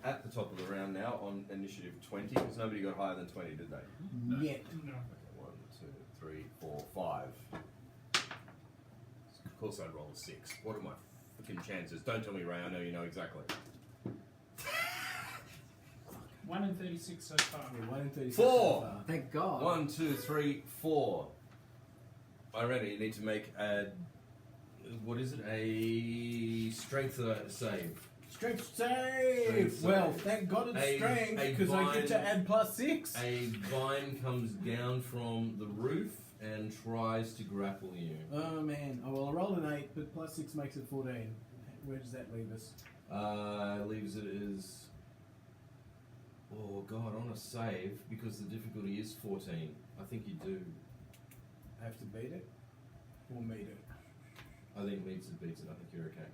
At the top of the round now on initiative 20, because nobody got higher than 20, did they? Yet. No. Okay, 1, 2, 3, 4, 5. Of course I'd roll a 6. What are my freaking chances? Don't tell me, Ray, I know you know exactly. 1 in 36 so far. Yeah, 1 in 36 4. so far. Thank God. 1, 2, 3, 4. Alright, you need to make a. What is it? A strength save. Strength save! Strength Well, save. thank God it's A- strength, a because I get to vine- add +6. A vine comes down from the roof and tries to grapple you. Oh man. Oh well, I rolled an 8, but +6 makes it 14. Where does that leave us? Leaves it as. Oh god, on a save, because the difficulty is 14. I think you do. Have to beat it? Or meet it? I think meets it, beats it. I think you're okay.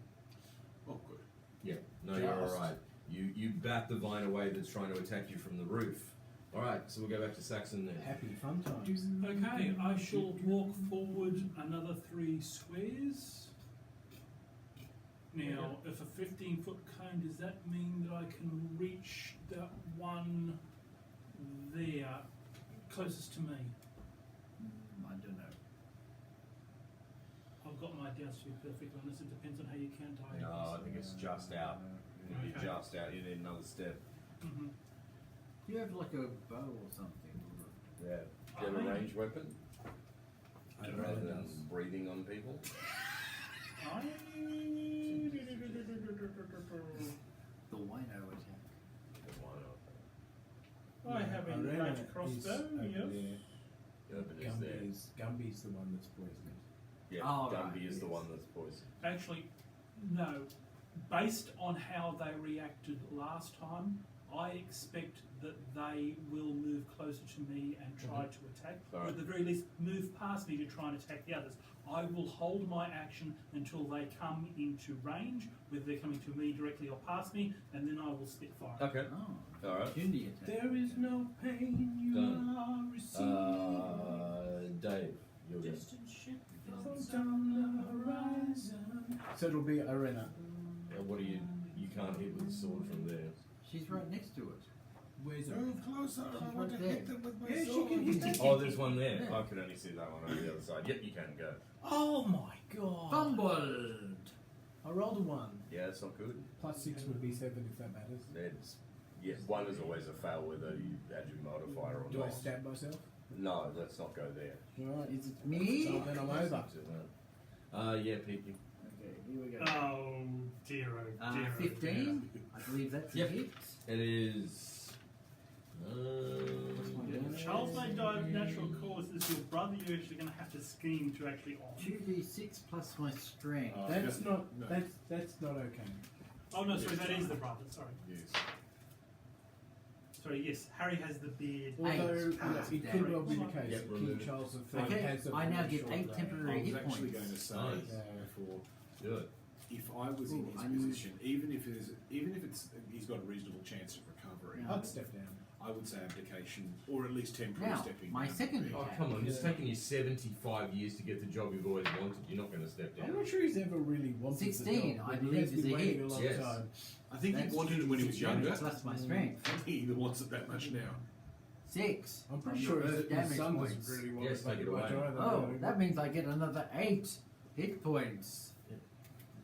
Oh, good. Yeah, no, you're Just. alright. You bat the vine away that's trying to attack you from the roof. Alright, so we'll go back to Saxon then. Happy fun times. Okay, I shall walk forward another 3 squares. Now, if a 15-foot cone, does that mean that I can reach that one there, closest to me? doubts, to be perfectly honest. It depends on how you count diagonals. No, I think it's just out. It'll be Okay. just out. You need another step. Mm-hmm. Do you have like a bow or something? Yeah. Get a ranged weapon I don't know rather what it than does. breathing on people. The wino attack. I have a Arena large is crossbow, over yes. Yeah, but it's there. Gumby's the one that's poisoned. Yeah, Oh, Gumby right, is the yes. one that's poisoned. Actually, no. Based on how they reacted last time, I expect that they will move closer to me and try to attack, or Alright. at the very least move past me to try and attack the others. I will hold my action until they come into range, whether they're coming to me directly or past me, and then I will spit fire. Okay. Oh, Alright. opportunity attack. There is no pain you Done. are receiving. Dave, you're good. Distant ship From floats down the horizon. So it'll be Arena. What do you can't hit with the sword from there. She's right next to it. Where's Move closer. I She's want right to there. hit them with my Yeah, she sword. can hit it. Oh, there's one there. Yeah. I could only see that one on the other side. Yep, you can go. Oh my god. Fumbled! I rolled a 1. Yeah, it's not good. Plus 6 would be 7 if that matters. It's one is always a fail whether you add your modifier or Do not. I stab myself? No, let's not go there. Alright. Is it me? So then I'm over. Yeah, Peaky. Okay, here we go. Oh dear, oh dear. 15? I believe that's Yep. a hit. It is. Charles may die of natural causes. Your brother, you're actually going to have to scheme to actually on. 2d6 plus my strength. That's no, not no. that's not okay. Oh no, sorry, that is the brother. Sorry, Yes. sorry. Yes, Harry has the beard. Although Ah, it damn could it. well be the case Yep, that remove King it. Charles III Okay, has a I now very get short 8 reign. I temporary was hit actually points. going to say Nice. before, Do it. if I was in Ooh, his I knew- position, even if he's got a reasonable chance of recovery, Yeah. I'd step down. I would say abdication or at least temporary Now, stepping my down. second Oh, attack. come on. It's Yeah. taken you 75 years to get the job you've always wanted. You're not going to step I'm down. not sure he's ever really wanted 16, the job, I but he believe, has is been a waiting hit. a long Yes. time. I think That's he wanted it when he was 2d6 damage younger. plus my strength. I think he wants it that much now. 6. I'm pretty on sure your his, earth damage his son points. doesn't really want Yes, it take it much away. either. Oh, that means I get another 8 hit points.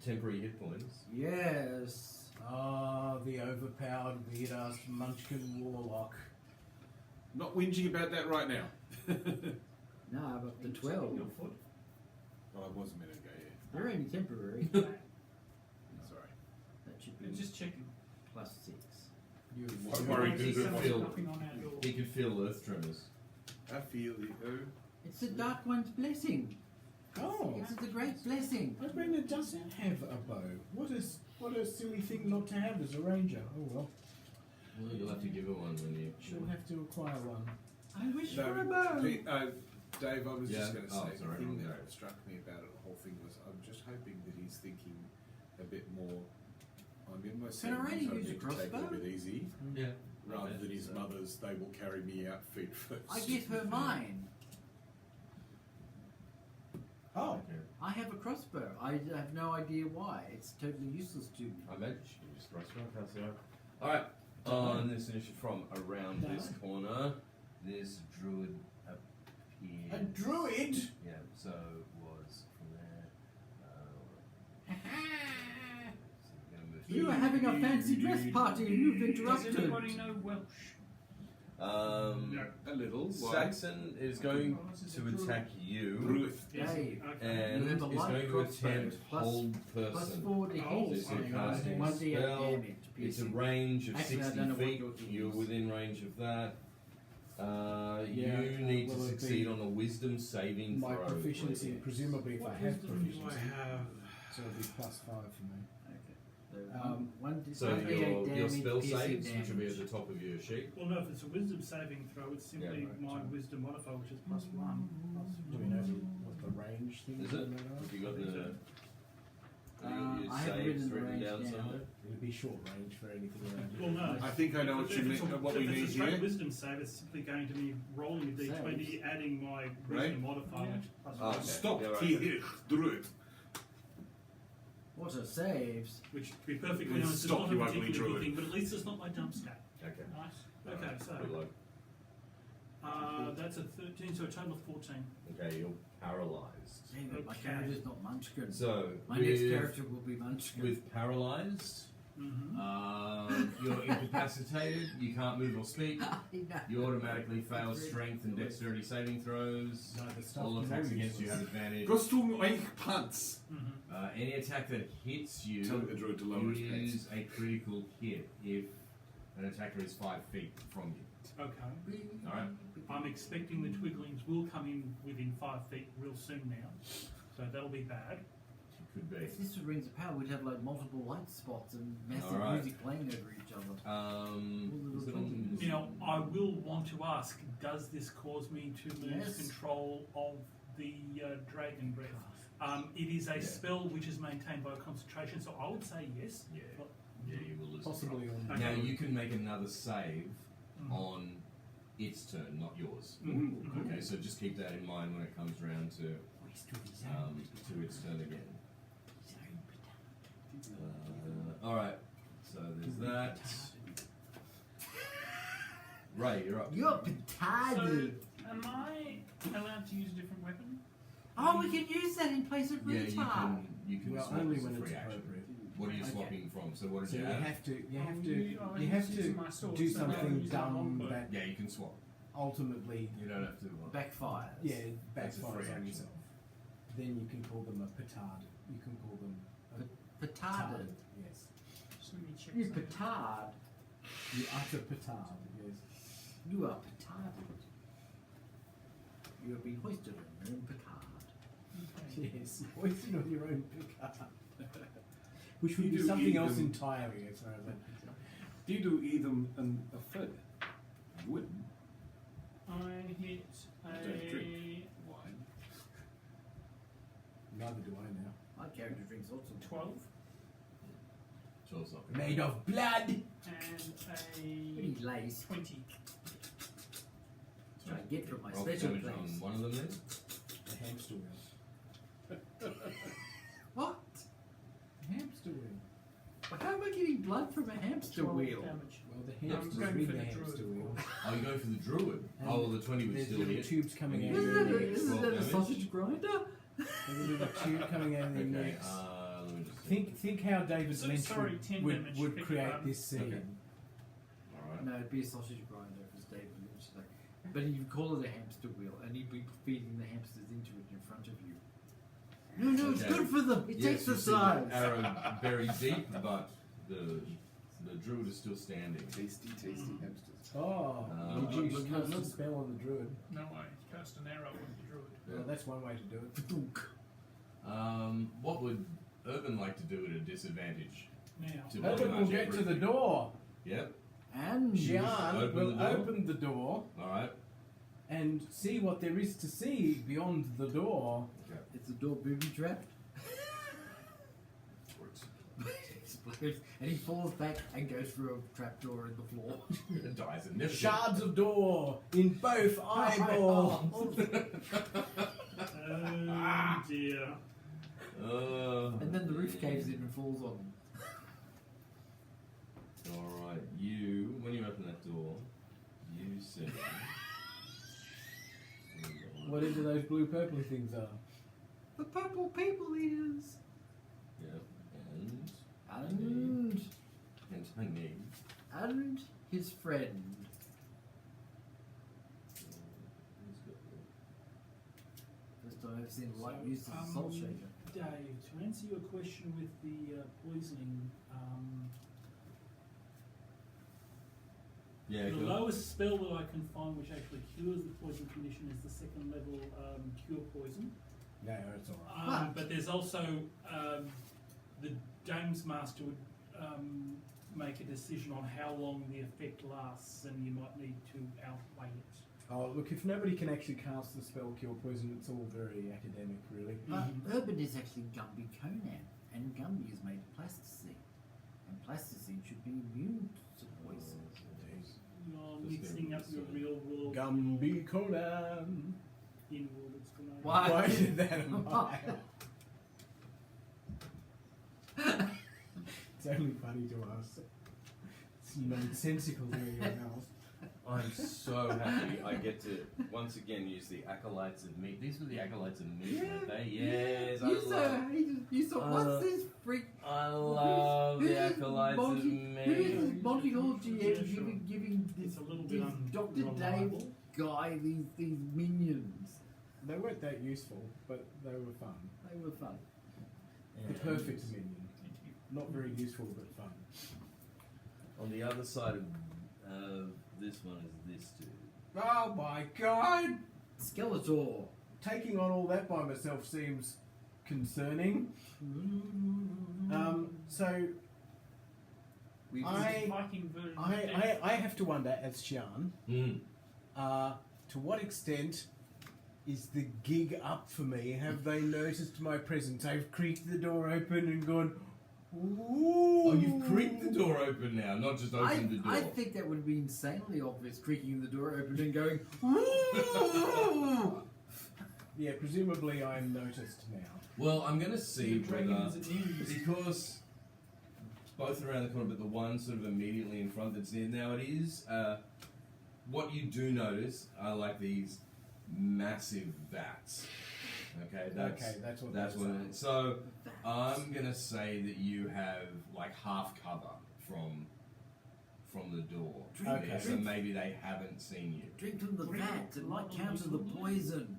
Temporary hit points. Yes. Ah, the overpowered weird-ass munchkin warlock. Not whinging about that right now. No, I'm up to 12. Well, I was a minute ago, yeah. They're only temporary. Sorry. That should be I'm just checking. plus 6. You, I'm worried See because someone feel- knocking on our door. He can feel earth tremors. I feel the It's the Dark One's blessing. Oh, It's the great blessing. my Brenda doesn't have a bow. What a silly thing not to have as a ranger. Oh well, Well, you'll have to give her one when you. she'll have to acquire one. I wish No, for a bow. Dave, I was Yeah. just going to say, Oh, sorry, the thing wrong that Dave. struck me about it, the whole thing was, I'm just hoping that he's thinking a bit more. I'm in my Can I 70s, really I use need a to take it a crossbow? bit easy, Yeah. rather than his mother's, they will carry me out feet first. I get her mine. Oh, Okay. I have a crossbow. I have no idea why. It's totally useless to me. I imagine she can just rush right past her. Alright, on this initiative from around this corner, this druid appears. a druid. Yeah, so it was from there. So we're gonna move You are having a fancy dress party and you've Does interrupted. anybody know Welsh? Um, A little. Why? Saxon is going to attack you Druid. Hey, and You is have a light going to crossbow, attempt plus- hold plus person. 4 to Oh, hit. This is okay. casting a 1d8 spell. damage. It's a piercing. range of Actually, I 60 don't know what feet. your thing You're is. within range of that. Yeah, You need to will it succeed be on a wisdom saving My throw. proficiency, please. presumably, if I What have wisdom do proficiency, have? so it'll be +5 for me. Okay. So, 1d8 So your damage, spell piercing saves, which will be damage. at the top of your sheet. Well, no, if it's a wisdom saving throw, it's simply Yeah, right, my so- wisdom modifier, which is +1. Do we know what the range thing Is is? it? on that are? Have you got the I have saves written the written range down down. somewhere? It'll be short range for anything around Well, no. I think I know what If you mean. it's a- What we if need it's a straight here. wisdom save, it's simply going to be rolling a d20, Saves. adding my wisdom Right. modifier, which is +1. Oh, okay. Stop Yeah, right. here, Druid. What are saves? Which, to be perfectly Please honest, is stop, not a you ugly particularly good druid. thing, but at least it's not my jump stat. Okay. Nice. Okay, so Good luck. That's a 13, so a total of 14. Okay, you're paralyzed. Dang it, my Okay. character's not Munchkin. So My next character will be Munchkin. with paralyzed, Mm-hmm. you're incapacitated. You can't move or speak. No. You automatically fail strength and dexterity saving throws. No, the stuff All is attacks all against you useless. have advantage. Costum Oink Pants. Mm-hmm. Any attack that hits you Tell the droid to lower his pants. is a critical hit if an attacker is 5 feet from you. Okay. Alright? I'm expecting the Twigglings will come in within 5 feet real soon now, so that'll be bad. Could be. If this was Rings of Power, we'd have like multiple light spots and massive Alright. music playing over each other. Is it on- Now, I will want to ask, does this cause me to lose Yes. control of the Dragon Breath? It is a Yeah. spell which is maintained by concentration, so I would say yes. Yeah. But- Yeah, you will lose Possibly control. on. Now Okay. you can make another save Mhm. on its turn, not yours. Mhm. Okay, so just keep that in mind when it comes around to its turn again. Alright, so there's that. Ray, you're up. You're So, petarded. am I allowed to use a different weapon? Oh, we can use that in place of Yeah, retard. you can Well, swap only as a when free it's action. appropriate. What are you Okay. swapping from? So what did So you you add? have to, Oh, you have use to my sword, do so now I'm something using my dumb longbow. that Yeah, you can swap. ultimately, You don't have to. Backfires. yeah, That's a free backfires on action. yourself. Then you can call them a petard. You can call them a Petarded. Yes. Just let me check You something. petard. You utter petard. Yes. You are petarded. You have been hoisted on your own petard. Okay. Yes. Hoisted on your own petard. Which would You be do something eat else them. entirely, as far as I'm concerned. Do you either a feather? Wooden. I hit Don't drink. a Wine. Neither do I now. My character drinks lots of 12 So it's not gonna- Made of blood. and Pretty a lace. 20. Which I get from my Roll special damage place. on one of them then. The hamster wheel. What? Hamster wheel. How am I getting blood from a hamster 12 wheel? damage. Well, the Yeah, hamster's going with for the the hamster druid, wheel. of course. Oh, you're going for the druid. And Oh, well, the 20 would There's still little hit. tubes coming out And of you their do neck. Isn't Twelve that a damage. sausage grinder? There's a little tube coming out of their Okay, necks. let me just see. Think how David So, Lynch sorry, 10 would damage, would beg create your pardon. this scene. Okay. Alright. No, it'd be a sausage grinder if it's David Lynch. Like, but you'd call it a hamster wheel, and he'd be feeding the hamsters into it in front of you. No, it's Okay. good for them. It's Yes, you see the exercise. arrow buried deep, but the druid is still standing. Tasty, tasty hamsters. Oh, Um, did you look, cast look. a spell on the druid? No, I cast an arrow with the druid. Yeah. Well, that's one way to do it. What would Urban like to do at a disadvantage? Now, To Urban pretty will much get to the everything? door. Yep. And Jean Open will the door. open the door Alright. and see what there is to see beyond the door. Okay. it's a door booby trapped. Explodes, and he falls back and goes through a trapdoor in the floor. It dies and never Shards of door in both eyeballs. oh dear. And then the roof caves in and falls on him. Alright, when you open that door, you see. Whatever those blue purpley things are. The purple people eaters. Yep. And And honey. and his friend. First time I've seen light So, used as a salt shaker. Dave, to answer your question with the poisoning, Yeah, the go. lowest spell that I can find which actually cures the poison condition is the second level cure poison. No, it's alright. But there's also the Games Master would make a decision on how long the effect lasts, and you might need to outweigh it. Oh, look, if nobody can actually cast the spell Cure Poison, it's all very academic, really. But Urban is actually Gumby Conan, and Gumby is made of plasticine. And plasticine should be immune to poison. You're Just mixing gonna up your be real world Gumby Conan. in-world explanation. Why? Why did that a mile? It's only funny to us. It's nonsensical to anyone else. I'm so happy I get to once again use the acolytes of meat. These were the acolytes of meat, weren't they? Yes, I You so love. hated. You thought, what's this freak? I love Who's the this acolytes of Monty- Who is meat. this Monty Hall GM Yeah, sure. giving this, It's a little bit Dr. Dave unreliable. guy these minions? They weren't that useful, but they were fun. They were fun. The perfect minion. Not very useful, but fun. On the other side of this one is this dude. Oh my god! Skeletor. Taking on all that by myself seems concerning. So I, Viking version. I have to wonder, as Sian, to what extent is the gig up for me? Have they noticed my presence? I've creaked the door open and gone, ooh. Oh, you've creaked the door open now, not just opened the door. I think that would be insanely obvious, creaking the door open and going, ooh. Yeah, presumably I'm noticed now. Well, I'm going to see The dragon whether, is amused. because both around the corner, but the one sort of immediately in front that's in now, it is, what you do notice are like these massive vats. Okay, That's what that's what it is. So I'm going to say that you have like half cover from the door. Okay. So maybe they haven't seen you. Drink from the vat. It might counter the poison.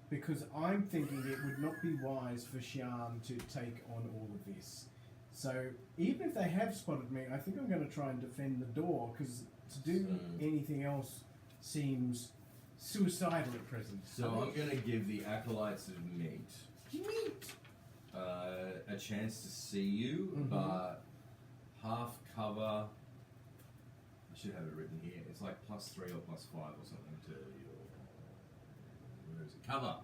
Because I'm thinking it would not be wise for Sian to take on all of this. So even if they have spotted me, I think I'm going to try and defend the door, because to do anything else seems suicidal at present. So I'm going to give the acolytes of meat a chance to see you, but half cover. I should have it written here. It's like +3 or +5 or something to your. Where is it? Cover.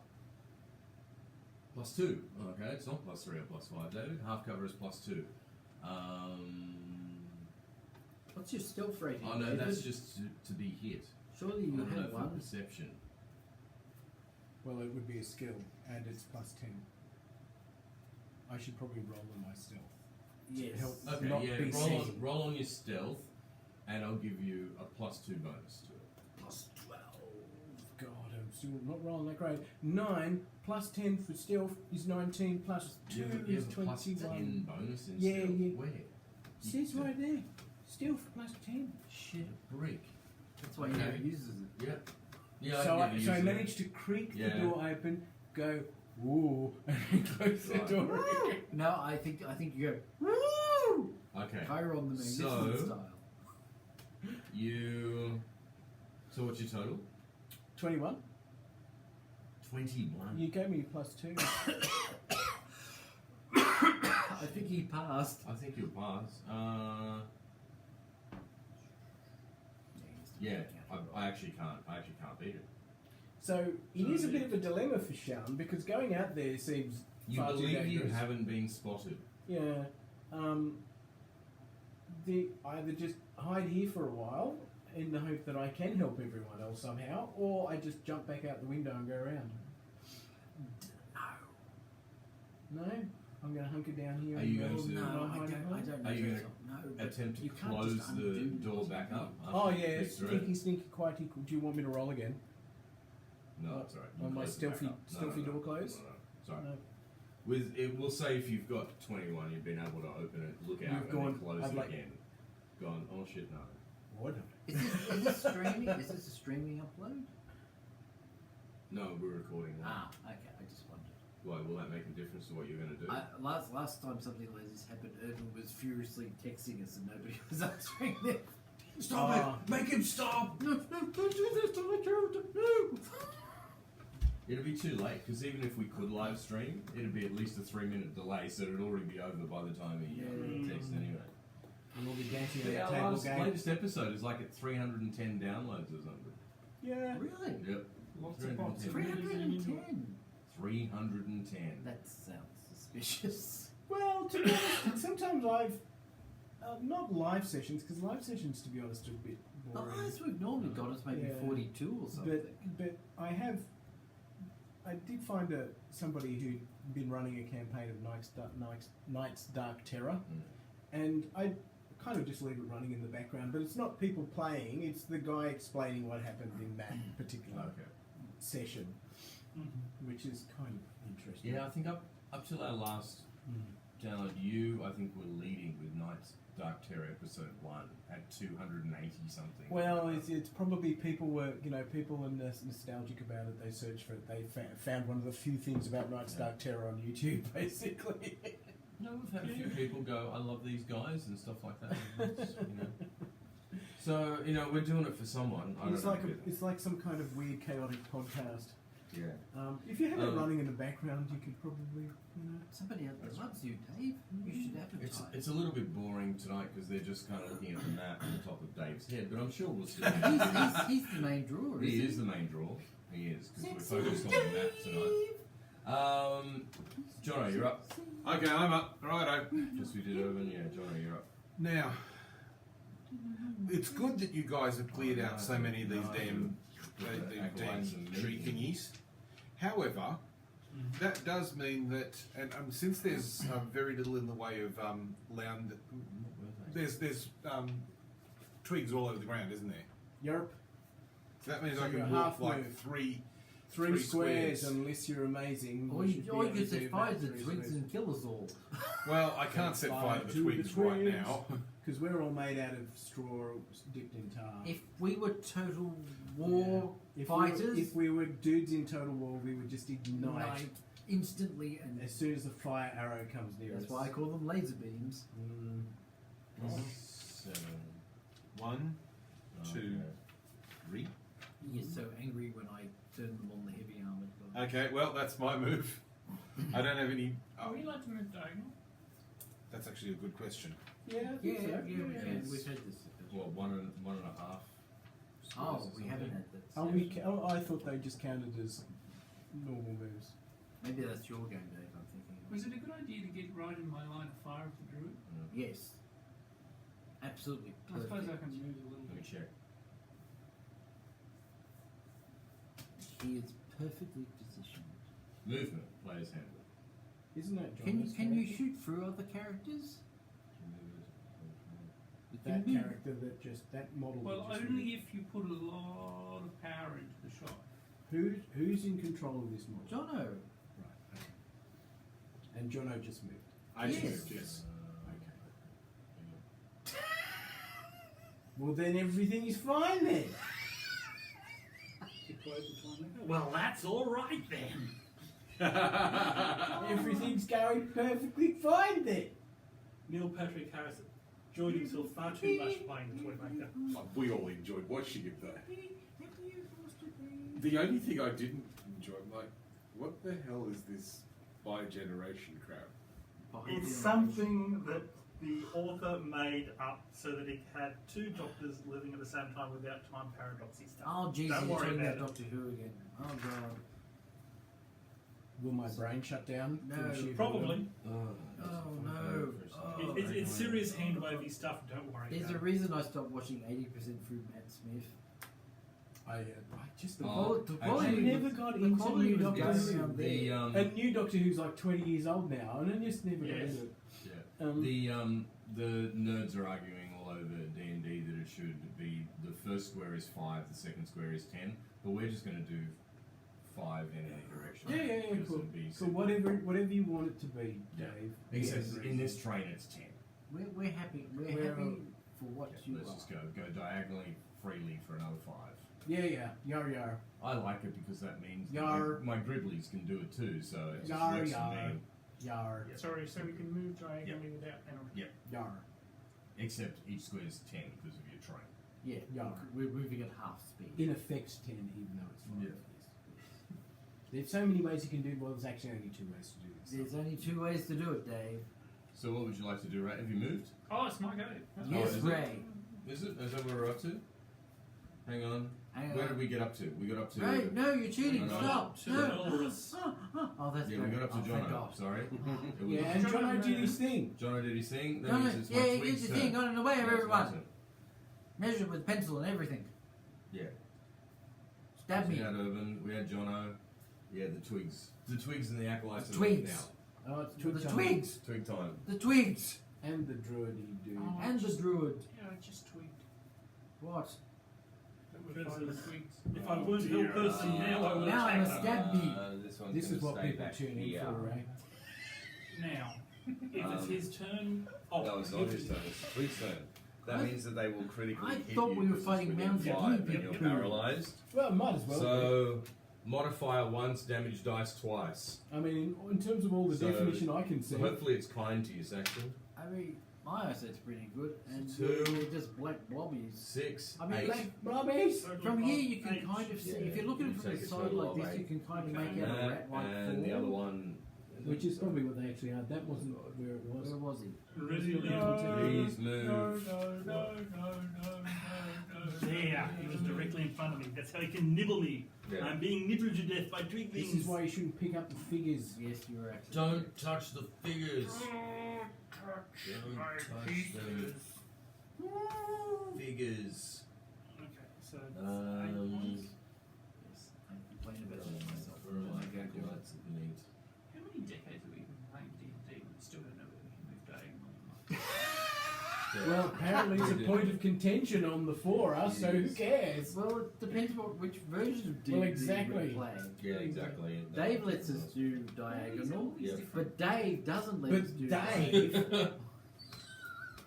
+2. Oh, okay, it's not +3 or +5, David. Half cover is +2. What's your stealth rating? Oh no, David? that's just to be hit. Surely I you don't know have for one. perception. Well, it would be a skill, and it's +10. I should probably roll on my stealth. Yes. Help Okay, not yeah, be seen. roll on your stealth, and I'll give you a +2 bonus to it. +12. God, I'm still not rolling that great. 9 plus 10 for stealth is 19 plus 2 You is have a +10 21. bonus in Yeah, stealth. yeah. Where? Says right there. Stealth plus 10. Shit, a brick. That's why he Okay. never uses it. Yep. Yeah, So I never I use it. managed to creak Yeah. the door open, go, ooh, and close Right. the door again. No, I think you go, woo! Okay. Chiron the Magnificent So- style. So what's your total? 21. 21. You gave me +2. I think he passed. I think you'll pass. Yeah, I actually can't. I actually can't beat it. So it is a bit of a dilemma for Sian, because going out there seems You far too believe you dangerous. haven't been spotted. Yeah. Either just hide here for a while in the hope that I can help everyone else somehow, or I just jump back out the window and go around. No? I'm going to hunker down here. Are and you go- going Well, to- no, I hide don't behind? know. Are you if gonna it's- no, but Attempt to you can't close just the undo door what's back happening. up. Oh after you yeah, click through it? sneaky, sneaky, quite equal. Do you want me to roll again? No, it's alright. You On my close it back stealthy- up. stealthy door close? No. Sorry. No. With it, we'll say if you've got 21, you've been able to open it, look out, You've and gone- then close I've it like- again. Gone. Oh shit, no. What? Is this streaming? Is this a streaming upload? No, we're recording now. Ah, okay. I just wondered. Why will that make a difference to what you're going to do? Last time something like this happened, Urban was furiously texting us and nobody was answering them. Stop it! Make him stop! No, don't do this to my character. No. It'll be too late because even if we could live stream, it'd be at least a 3-minute delay, so it'd already be over by the time he texts anyway. And we'll be dancing Yeah, at the our table game. latest episode is like at 310 downloads or something. Yeah. Really? Yep. Lots of bots. 310. 310. 310. That sounds suspicious. Well, to be honest, sometimes I've not live sessions, because live sessions, to be honest, are a bit The boring. highest we've normally got is maybe Yeah. 42 or something. But I did find somebody who'd been running a campaign of Night's Dark Terror, and I kind of just leave it running in the background. But it's not people playing; it's the guy explaining what happened in that particular session, which is kind of interesting. Yeah, I think up till our last download, I think were leading with Night's Dark Terror episode 1 at 280 something. Well, it's probably people were, people are nostalgic about it. They searched for it. They found one of the few things about Night's Dark Terror on YouTube, basically. No, we've had a few people go, I love these guys and stuff like that. It's, So, we're doing it for someone. It's like some kind of weird, chaotic podcast. Yeah. If you have it running in the background, you could probably, Somebody else that loves you, Dave. You should advertise. It's a little bit boring tonight because they're just kind of looking at the map on the top of Dave's head, but I'm sure we'll still. He's the main drawer. He is the main draw. He is, because we're focused on the map tonight. Jono, you're up. Okay, I'm up. Righto. Just we did Urban. Yeah, Jono, you're up. Now, it's good that you guys have cleared out so many of these damn tree thingies. However, that does mean that, and since there's very little in the way of land, there's twigs all over the ground, isn't there? Yerp. So that means So I you're can half walk like moved. three squares, unless you're amazing. Or you you should be able to set do fire about to the 3 twigs squares. and kill us all. Well, I can't set fire to the twigs right now. Because we're all made out of straw dipped in tar. If we were total war If fighters, if we were dudes in Total War, we would just ignite instantly, and as soon as the fire arrow comes near that's us. why I call them laser beams. 7. 1, 2, 3. He gets so angry when I turn them on the heavy armored guy. Okay, well, that's my move. I don't have any. Are we allowed to move diagonal? That's actually a good question. Yeah, I Yeah, think so. we can. We've had this. What, one and a half? Oh, squares or we haven't something? had that. I thought they just counted as normal moves. Maybe that's your game, Dave. I'm thinking. Was it a good idea to get right in my line of fire of the druid? Yes. Absolutely. I suppose I Perfect. can move a little Let me bit. check. He is perfectly positioned. Movement, player's handbook. Isn't that John? Can you shoot through other characters? You That can move. character that model. Well, that just only moved. if you put a lot of power into the shot. Who's in control of this model? Jono. Right. Okay. And Jono just moved. I Yes. just moved, yes. Okay. Well, then everything is fine then. Well, that's all right then. Everything's going perfectly fine then. Neil Patrick Harris enjoyed himself far too much playing the toy maker. We all enjoyed watching it though. The only thing I didn't enjoy, I'm like, what the hell is this bi-generation crap? It's something that the author made up so that he had two doctors living at the same time without time paradoxy stuff. Oh, Jesus, Don't you're worry talking about about it. Doctor Who again. Oh, God. Will my brain shut down? No, From sheer Probably. Oh, no. Oh, It's serious hand-wavy stuff, don't worry There's about a it. reason I stopped watching 80% through Matt Smith. I just The Oh, quality, I never got the into quality New was Doctor going Who. around there. A new Doctor Who's like 20 years old now, and I just never got Yes. into it. Yeah. The nerds are arguing all over D&D that it should be the first square is 5, the second square is 10, but we're just going to do 5 in any direction. Yeah, because cool. it'd be So simple. whatever you want it to be, Yeah. Dave. Except Yes. in this train it's 10. We're happy. We're We're- happy for what Okay, you let's are. just go diagonally freely for another 5. Yeah, yar. I like it because that means that Yar. my Griblies can do it too, so it just Yar, works for yar. me. Yar. Sorry, so we can move diagonally without penalty. Yar. Except each square is 10 because of your train. Yeah, Yeah. we're moving at half speed. In effect, 10, even though it's 5. Yeah. Yes. There's so many ways you can do it. Well, there's actually only 2 ways to do this. There's only 2 ways to do it, Dave. So what would you like to do, Ray? Have you moved? Oh, it's my go. That's Yes, is it? Ray. Is it? Is that what we're up to? Hang on. Hang Where on. did we get up to? We got up to... Ray, no, you're cheating. No, no. Stop. To No. Elrus. Oh, that's Yeah, great. we got up to Oh, thank Jono. God. Sorry. It was Yeah, and Jono did his thing. Jono did his thing. That Jono, means it's my yeah, he Twig's did the turn. thing, got in the way of Yeah, it's my everyone. turn. Measured with pencil and everything. Yeah. Stab We me. had Urban, we had Jono, we had the Twigs. The Twigs and the Acolytes The are left Twigs. now. Oh, it's The twig time. twigs. Twig time. The twigs. And the druidy dude. Oh, And the just- druid. Yeah, I just tweaked. What? If I weren't a hill person now, I would Now I'm attack a stab bee. This one's This gonna is what stay people back tune in here. for, right? Now, if it's his turn, No, it's not his turn. It's Tweak's turn. That I- means that they will critically I hit thought you we were because fighting it's within Mountain 5 Dew and you're people. paralysed. Well, it might as well. So, modifier once, damage dice twice. I mean, in terms of all the So- definition I can see. So hopefully it's kind to you, Saxon. I mean, my eyesight's pretty good, and Two. they're just black blobbies. 6, I mean, 8. black Blobbies! From here, you can Eight. kind of see. Yeah, If you're looking you from the take a side total like of this, 8. you can kind of Okay. make out a That, rat-like and form. the other one. Which is probably what they actually had. That wasn't where it was. Where was he? ready to Please move. No. There, he was directly in front of me. That's how he can nibble me. Yeah. I'm being nibbled to death by This twiglings. is why you shouldn't pick up the figures. Yes, you're actually. Don't touch the figures. Don't touch them. Figures. Okay, so that's 8 Um, Yes, I complain about it myself. where am I? I go to it. That's neat. How many decades have we been playing D&D and we still don't know whether we can move diagonally? Well, apparently it's a Yeah. point of contention on the for us, so who cares? Well, it depends on which version of D&D Well, exactly. we're playing. Yeah, exactly. Dave lets us do diagonal, Yeah. but Dave doesn't let us But do Dave,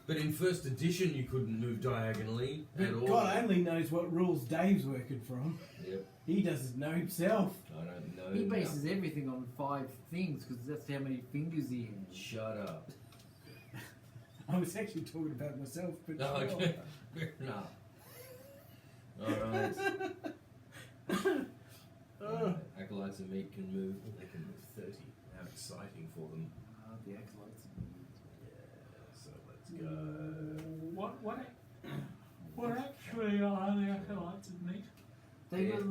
But in first edition, you couldn't move diagonally at all. God only knows what rules Dave's working from. Yep. He doesn't know himself. I don't know. He bases everything on 5 things because that's how many fingers he has. Shut up. I was actually talking about myself, but No, sure. okay. Fair enough. Alright. Acolytes of meat can move. They can move 30. How exciting for them. The acolytes. Yeah, so let's go. What actually are the acolytes of meat?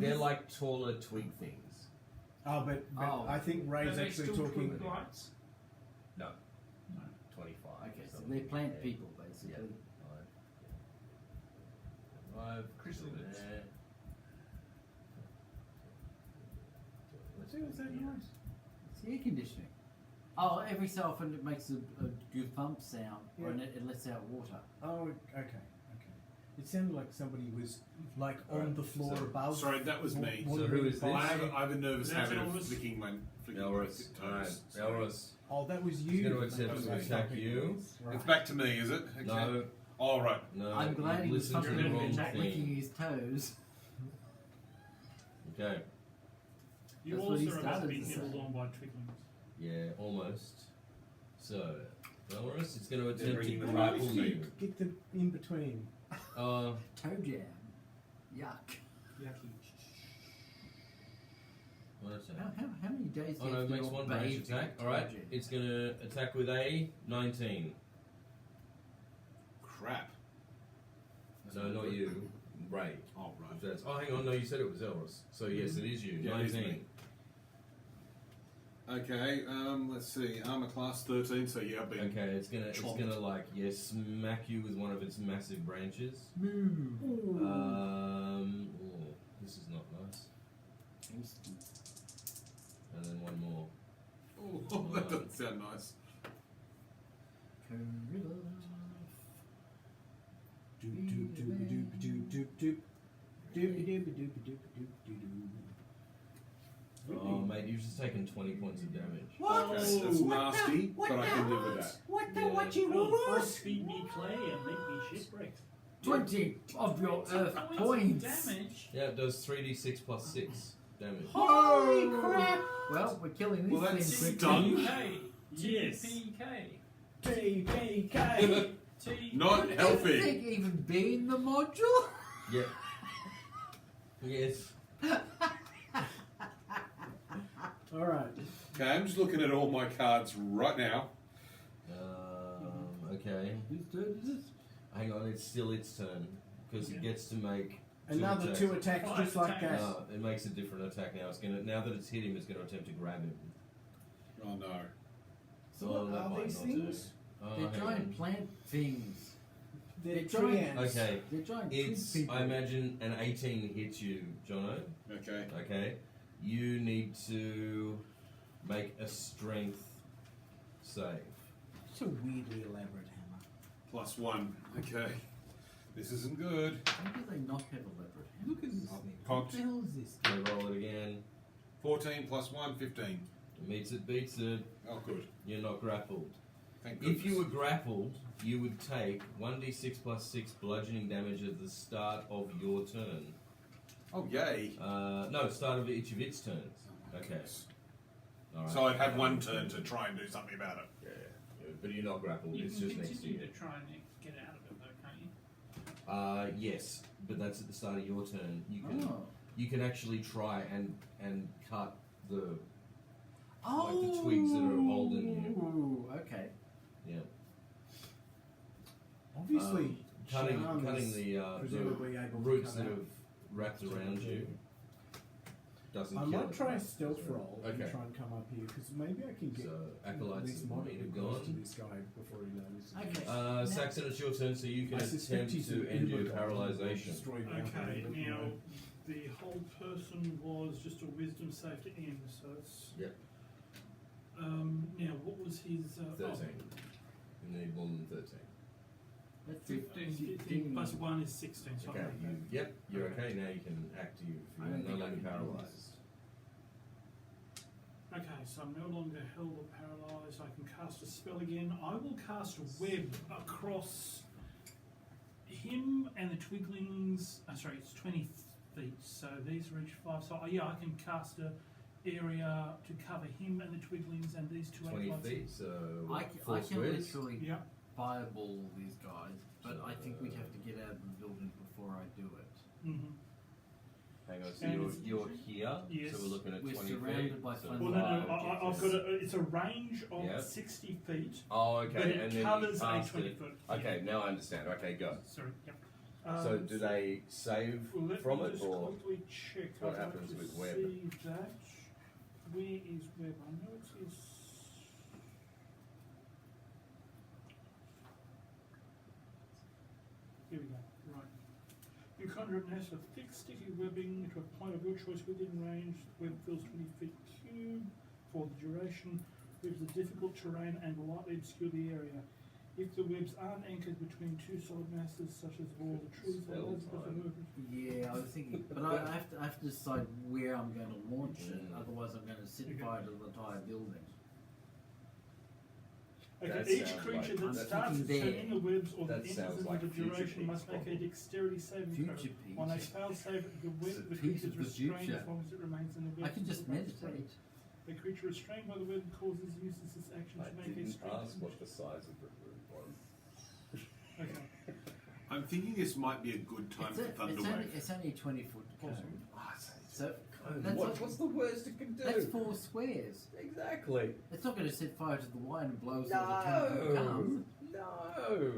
They're like taller twig things. Oh, but Oh. I think Are Ray's they actually still talking. twig lights? No. 25. Okay, so something. they're plant Yeah. people basically. Five. Chrysalids. There. See what's that noise? It's air conditioning. Oh, every so often it makes a good thump sound, or Yeah. it lets out water. Oh, okay. It sounded like somebody was like on Alright, the floor so- above. Sorry, that was me. wandering So who is by. this? I have a nervous That's habit of Elvis. flicking my Elris. Alright. toes. Elris. Oh, that was He's you. gonna that attempt was to my attack fucking you. voice. Right. It's back to me, is it? Okay. No. All right. No. I'm glad you've he was listened to something the wrong about licking thing. his toes. Okay. You That's what he also are about to started be to say. nibbled on by twiglings. Yeah, almost. So, Elris is going to They're attempt to bringing the grapple rifle you. Get them in between. Toe jam. Yuck. Yucky. What is that? How many days Oh do you no, have it to makes one obey range to get attack. toe Alright, jam? it's going to attack with a 19. Crap. No, not you. Ray. Oh, If right. that's, oh, hang on, no, you said it was Elris. So yes, it is you. Yeah, it is 19. me. Okay, let's see. Armor class 13, so yeah, I've been. Okay, it's gonna Chomped. like smack you with one of its massive branches. Moo. Oh, this is not nice. Tasty. And then one more. Oh, that doesn't sound nice. Gorilla. Doop doop doop doop doop doop doop. Doop doop doop doop doop doop doop. Oh, mate, you've just taken 20 points of damage. Okay, that's nasty, but I can live with that. What the Yeah. what you Well, want? force feed me clay and make me shipwrecked. 20 of your earth Points of points. damage. Yeah, it does 3d6 plus 6 damage. Holy crap! Well, we're killing this Well, that's thing done. quickly. TPK. Yes. TPK. TPK. Not Would healthy. anything even be in the module? Yep. Yes. All right. Okay, I'm just looking at all my cards right now. Okay. Whose turn is it? Hang on, it's still its turn because it gets to make Another attacks. 2 attacks Five just like that. No, it makes a different attack now. It's gonna now that it's hit him, it's gonna attempt to grab him. Oh no. So Oh, what that are might these not things? do. Oh, They're hang giant on. plant things. They're They're giant. treants. Okay, They're giant it's twig people. I imagine an 18 hits you, Jono. Okay. Okay, you need to make a strength save. It's a weirdly elaborate Plus 1. Okay. This isn't good. Why do they not have a leopard hand? Look at this thing. What Cocked. the hell is this? So roll it again. 14 plus 1, 15. Meets it, beats it. Oh, good. You're not grappled. Thank goodness. If you were grappled, you would take 1d6 plus 6 bludgeoning damage at the start of your turn. Oh, yay. No, start of each of its turns. Okay. Alright. So I'd have one turn to try and do something about it. Yeah. But you're not grappled, You it's can just next to continue you. to try and get out of it, though, can't you? Yes, but that's at the start of your turn. Oh. You can actually try and cut the the twigs that are holding you. Ooh, okay. Yeah. Obviously, Cutting Shan is the presumably able to roots cut that out. have wrapped around you doesn't I kill might it. try a stealth roll and Okay. try and come up here because maybe I can get So acolytes this have mod been close to gone. this guy before he knows. Okay. Saxon, it's your turn, so you can I suspect attempt he's to an end your uber god who will paralyzation. destroy me Okay, but, now the whole person was just a wisdom save to end, so it's. Yep. Now, what was his. 13. You need more than 13. That's 15 plus 1 is 16, so Okay, I'm you're okay. Now you can active. I You're don't no think I longer can do paralyzed. Okay, so I'm no longer held or paralysed. I can cast a spell again. I will cast a web across him and the twiglings. Sorry, it's 20 feet, so these reach 5. So, yeah, I can cast a area to cover him and the twiglings and these two 20 acolytes. feet, so I 4 can squares. literally Yeah. fireball these guys, but I think we'd have to get out of the building before I do it. Mm-hmm. Hang on, so And you're here, Yes. so we're looking at We're 20 surrounded feet. by so thunder. Well, no, five I've got it's a range of Yep. 60 feet, Oh, okay, but and it then covers you a cast 20 it. foot. Okay, now I understand. Okay, go. Sorry, yep. So do they save Well, let from me it, just or quickly check. what I'd like happens to with web? See that. Where is web? I know it is. Here we go. Right. You conjure a nest of thick, sticky webbing to a point of your choice within range. The web fills 20 feet cube for the duration. Weaves the difficult terrain and will lightly obscure the area. If the webs aren't anchored between two solid masses, such as walls or trees, or Spell layers of time. movement. Yeah, I was thinking, but I have to decide where I'm going to launch it. Otherwise, I'm going to set fire to the entire building. Okay, That each sounds creature like- that that- starts its there. turn in the webs or that That enters sounds into like the future duration peace, must make a probably. dexterity saving throw. Future peace. On a failed save, the It's web a the piece creature of is the restrained future. as long as it remains in the web. I can just meditate. The creature restrained by the web causes uses this action I to make a didn't strength. ask what the size of the room was. Okay. I'm thinking this might be a good time It's, for a, Thunderwave. it's only a 20-foot cone. So That's that's, what's the worst it can do? that's 4 squares. Exactly. It's not going to set fire to the wine and blow us all the time. No. No.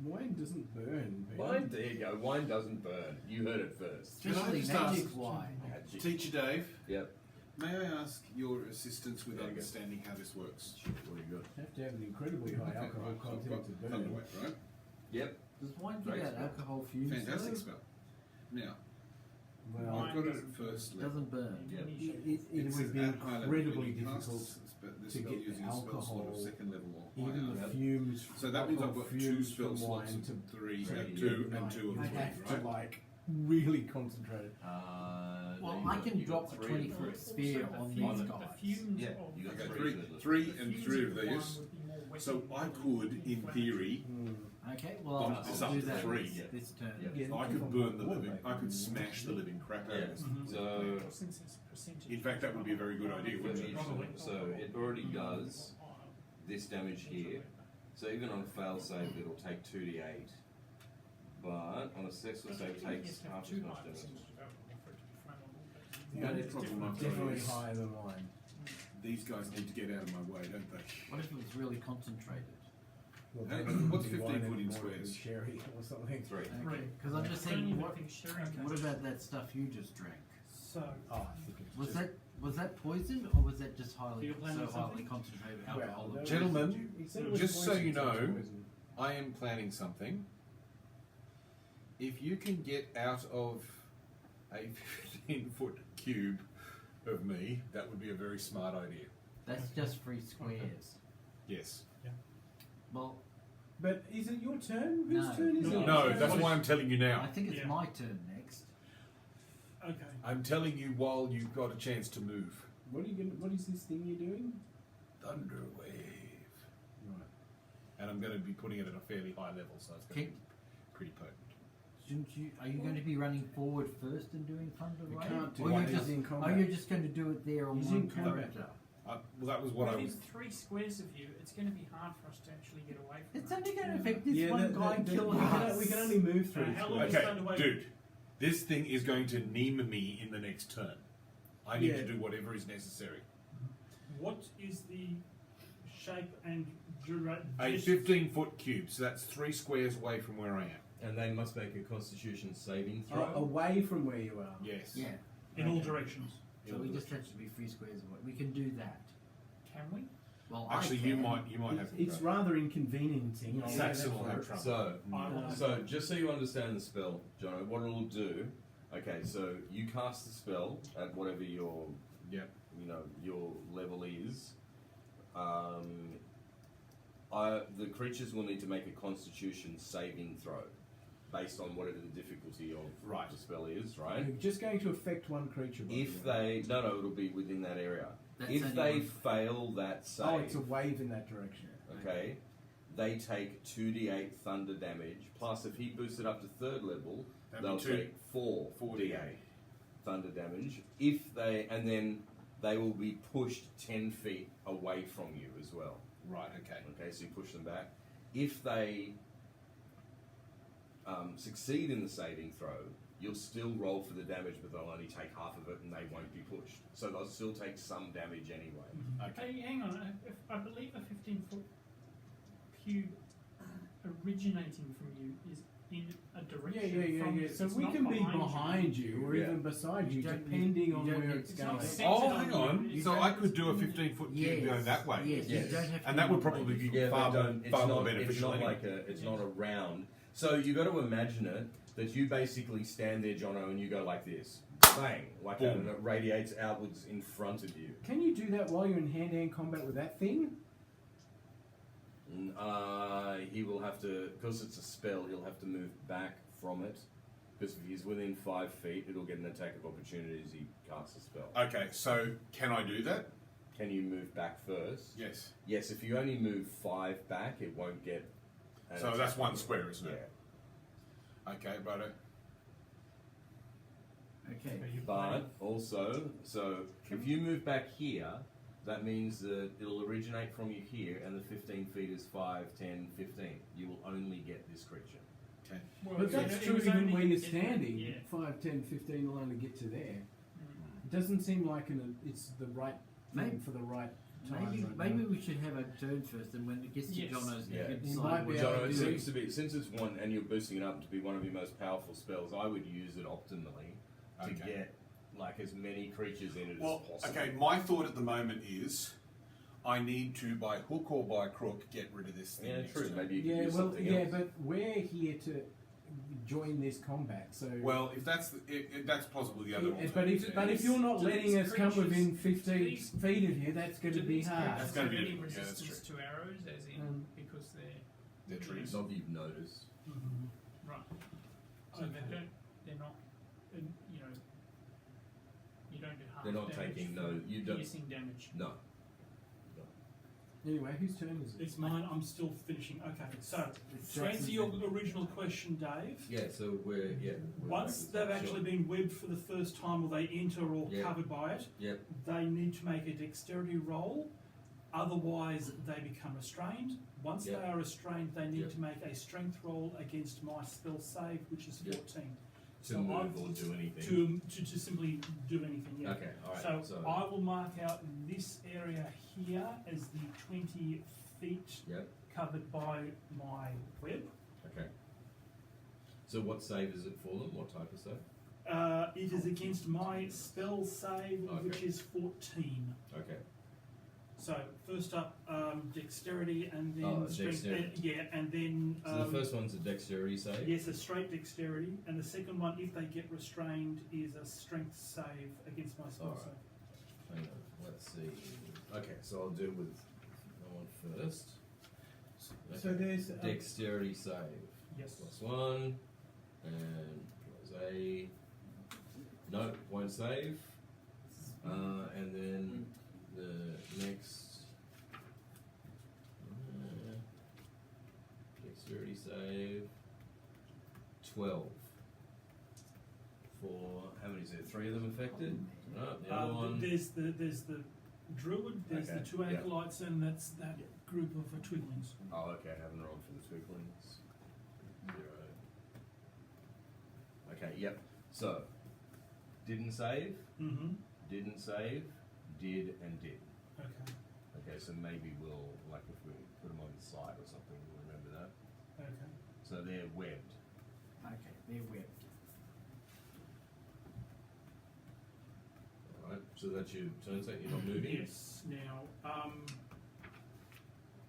Wine doesn't burn. Ben. Wine, there you go. Wine doesn't burn. You heard it first. Can I Especially just magic ask- wine. Magic. Teacher Dave, Yep. may I ask your assistance with There you go. understanding how this works? What do you got? You have to have an incredibly high Okay, alcohol right, so I've content got to burn. Thunderwave, right? Yep. Does wine give Great out spell. alcohol fumes? Fantastic though? spell. Now, Well, I've got it at first level. Doesn't burn. Yep. it It's would be at high level. incredibly When you cast difficult this to spell get using a spell slot alcohol, of second level or even higher. the fumes. So that means I've alcohol got 2 fumes spell from slots wine of to 3, Right. 2 and ignite. 2 of I 3, have to right? like really concentrate. Well, I can drop a 20-foot sphere on these guys. Yeah, you got Okay, three. 3 and 3 of these. So I could, in theory, Okay, well, Bump I'll this do up to that 3. this turn. Yeah. Yeah, I keep could on burn the water, living, mate. I could smash the living crap out Yeah. of this. So, In fact, that would be a very good idea, wouldn't it? so it already does this damage here. So even on a fail save, it'll take 2d8. But on a successful save, it takes half as much damage. The only problem I've got Definitely is higher than wine. these guys need to get out of my way, don't they? What if it was really concentrated? Well, Hey, then what's it'd be 15 wine foot in and more squares? Sherry or something. 3. Because I'm just thinking, what about that stuff you just drank? So, Oh, I think it's Was that poison or was that just highly You're planning so highly something? concentrated Well, alcohol? that was- Gentlemen, he said it was just so poison, you so it's know, poison. I am planning something. If you can get out of a 15-foot cube of me, that would be a very smart idea. That's just 3 squares. Yes. Well, But is it your turn? Whose No. turn is No. it? No, that's why I'm telling you I now. think it's Yeah. my turn next. Okay. I'm telling you while you've got a chance to move. What are you going? What is this thing you're doing? Thunder wave. Right. And I'm going to be putting it at a fairly high level, so it's going to Okay. be pretty potent. Shouldn't you? Are you going to be running forward first and doing thunder You wave? can't do or it. you're He's just, in are combat. you just going to do it there on He's one in combat. character? Well, that was what I Within was. 3 squares of you, it's going to be hard for us to actually get away from It's it. only going to affect this Yeah, one guy and kill we us. we can only move through. How long squares. is Okay, Thunder Wave? dude, this thing is going to neem me in the next turn. I need Yeah. to do whatever is necessary. What is the shape and duration? A 15-foot cube, so that's 3 squares away from where I am. And they must make a Constitution saving throw. Away from where you are. Yes. Yeah. In all directions. So we just have to be 3 squares away. We can do that. Can we? Well, Actually, I you can. might have. It's rather inconveniencing. I'll say Saxon that will for have it. trouble. So, I will have- so just so you understand the spell, Jono, what it'll do. Okay, so you cast the spell at whatever your Yep. your level is. The creatures will need to make a Constitution saving throw, based on whatever the difficulty of Right. the spell is. Right. You're just going to affect one creature. by If the way. they no, it'll be within that area. That's If only they one. fail that save, Oh, it's a wave in that direction. okay, they take 2d8 thunder damage. Plus, if he boosts it up to 3rd level, That'd they'll be two. take 4 4d8. d8 thunder damage. If they and then they will be pushed 10 feet away from you as well. Right. Okay. Okay, so you push them back. If they succeed in the saving throw, you'll still roll for the damage, but they'll only take half of it, and they won't be pushed. So they'll still take some damage anyway. Okay. Hey, hang on. If I believe a 15-foot cube originating from you is in a direction from you. So it's we not can be behind behind you, or Yeah. even beside you, You don't depending need- on you don't where need- it's it's going. not set- Oh, Centered hang on on. you. So I could do a 15-foot cube going that way. Yes, Yes. you don't have to. And that would probably be Yeah, far they more, don't. It's far more not. It's beneficial. not anyway. like a. It's not a round. So you got to imagine it that you basically stand there, Jono, and you go like this, bang, like that, Boom. and it radiates outwards in front of you. Can you do that while you're in hand-to-hand combat with that thing? He will have to, because it's a spell. He'll have to move back from it. Because if he's within 5 feet, it'll get an attack of opportunity as he casts a spell. Okay, so can I do that? Can you move back first? Yes. Yes. If you only move 5 back, it won't get. an So attack that's one of- square, isn't Yeah. it? Okay, righto. Okay. But also, so if you move back here, that means that it'll originate from you here, and the 15 feet is 5, 10, 15. You will only get this creature. 10. Well, But that's it true was even only- where you're it- standing. Yeah. 5, 10, 15 will only get to there. Mm. It doesn't seem like it's the right thing Maybe- for the right time. Maybe, right maybe now. we should have a turn first, and when it gets to Yes. Jono's, Yeah. we can He decide might what be to able Jono, to it do seems to be, since it's one, and you're boosting it up to be one of your most powerful spells, I would use it optimally to Okay. get like as many creatures in it Well, as possible. okay, my thought at the moment is I need to, by hook or by crook, get rid of this thing. Yeah, next true. turn. Maybe you could Yeah, do well, something yeah, else. but we're here to join this combat. So Well, if that's that's possibly the other Yeah, alternative. but if you're not Do letting these us come creatures- within 15 do these- feet of here, that's going to Do be these hard. That's creatures gonna have be any difficult, yeah, that's resistance to arrows, as in because they're They're trees. Not that you've noticed. right? So Okay. they're not, you know, you don't do half They're not damage taking for no. You don't. piercing damage. No. Anyway, whose turn is it? It's mine. I'm still finishing. Okay. So to answer your original question, Dave. Yeah. So we're Once they've actually been webbed for the first time, or they enter or Yeah. covered by it, Yep. they need to make a dexterity roll. Otherwise, they become restrained. Once Yep. they are restrained, they need Yep. to make a strength roll against my spell save, which is Yep. 14. To So I move or do anything. to simply do anything. Yeah. Okay. All right. So I will mark out this area here as the 20 feet Yep. covered by my web. Okay. So what save is it for them? What type of save? It is against my spell save, which Okay. is 14. Okay. So first up, dexterity, and then Oh, strength. dexterity. Yeah, and then So the first one's a dexterity save. yes, a straight dexterity, and the second one, if they get restrained, is a strength save against my spell Alright. save. Hang on. Let's see. Okay. So I'll deal with that one first. So there's Dexterity save. Yes. +1. And plus a. No, won't save. And then the next. Dexterity save. 12. For how many is there? 3 of them affected? No, the other one. There's the druid, there's Okay, the 2 yeah. acolytes, and that's that group of twiglings. Oh, okay, I haven't rolled for the twiglings. 0. Okay, yep. So, didn't save, Mm-hmm. didn't save, did, and did. Okay. Okay, so maybe we'll, like if we put them on the side or something, we'll remember that. Okay. So they're webbed. Okay, they're webbed. Alright, so that's your turn set, you're not moving? Yes. Now,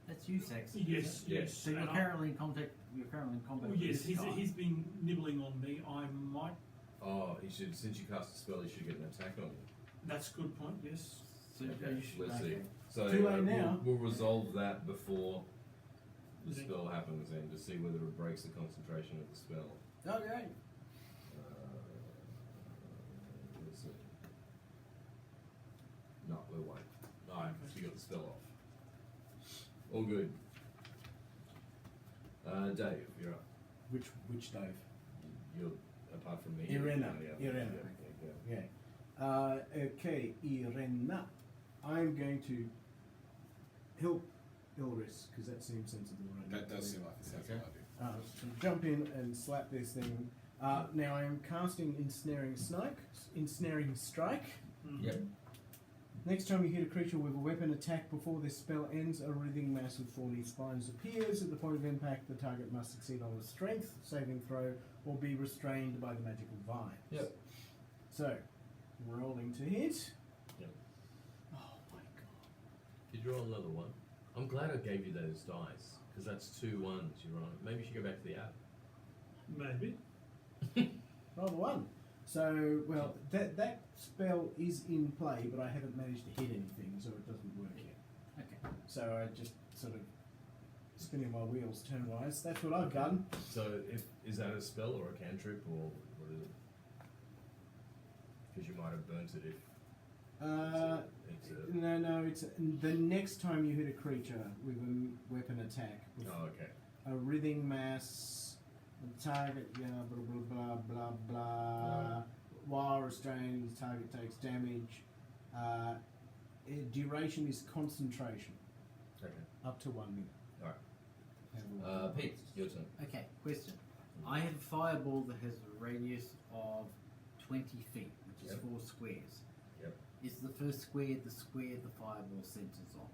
That's you, Saxon. yes, yes. So you're and currently in contact. You're currently in combat. Oh, with yes, this guy. he's been nibbling on me. I might. Oh, he should, since you cast a spell, he should get an attack on you. That's a good point. Yes. So Okay, you should, let's okay. see. So Too late now. We'll resolve that before the Okay. spell happens then, to see whether it breaks the concentration of the spell. Okay. Let's see. No, we won't. Alright, so you got the spell off. All good. Dave, you're up. which Dave? You're, apart from me. Irena. Yeah, Irena. yeah. Yeah. Okay, Irena. I'm going to help Ilris because that seems sensible, right? That does seem like a sensible Okay. idea. So jump in and slap this thing. Now I am casting Ensnaring Strike. Mhm. Yep. Next time you hit a creature with a weapon attack before this spell ends, a writhing mass with 40 spines appears. At the point of impact, the target must succeed on a strength saving throw or be restrained by the magical vines. Yep. So, rolling to hit. Yep. Oh my god. Did you roll another one? I'm glad I gave you those dice, because that's 2 ones you're on. Maybe you should go back to the app. Maybe. Roll the 1. So, well, that spell is in play, but I haven't managed to hit anything, so it doesn't work yet. Okay. So I just sort of spinning my wheels turn-wise. That's what I've done. So, is that a spell or a cantrip, or what is it? Because you might have burnt it if it's a... No, it's the next time you hit a creature with a weapon attack. With Oh, okay. a writhing mass, the target, blah, blah, blah, blah, blah. While restrained, the target takes damage. Duration is concentration, Okay. up to 1 minute. Alright. Pete, your turn. Okay. Question. I have a fireball that has a radius of 20 feet, which is Yep. 4 squares. Yep. Is the first square the square the fireball centers on?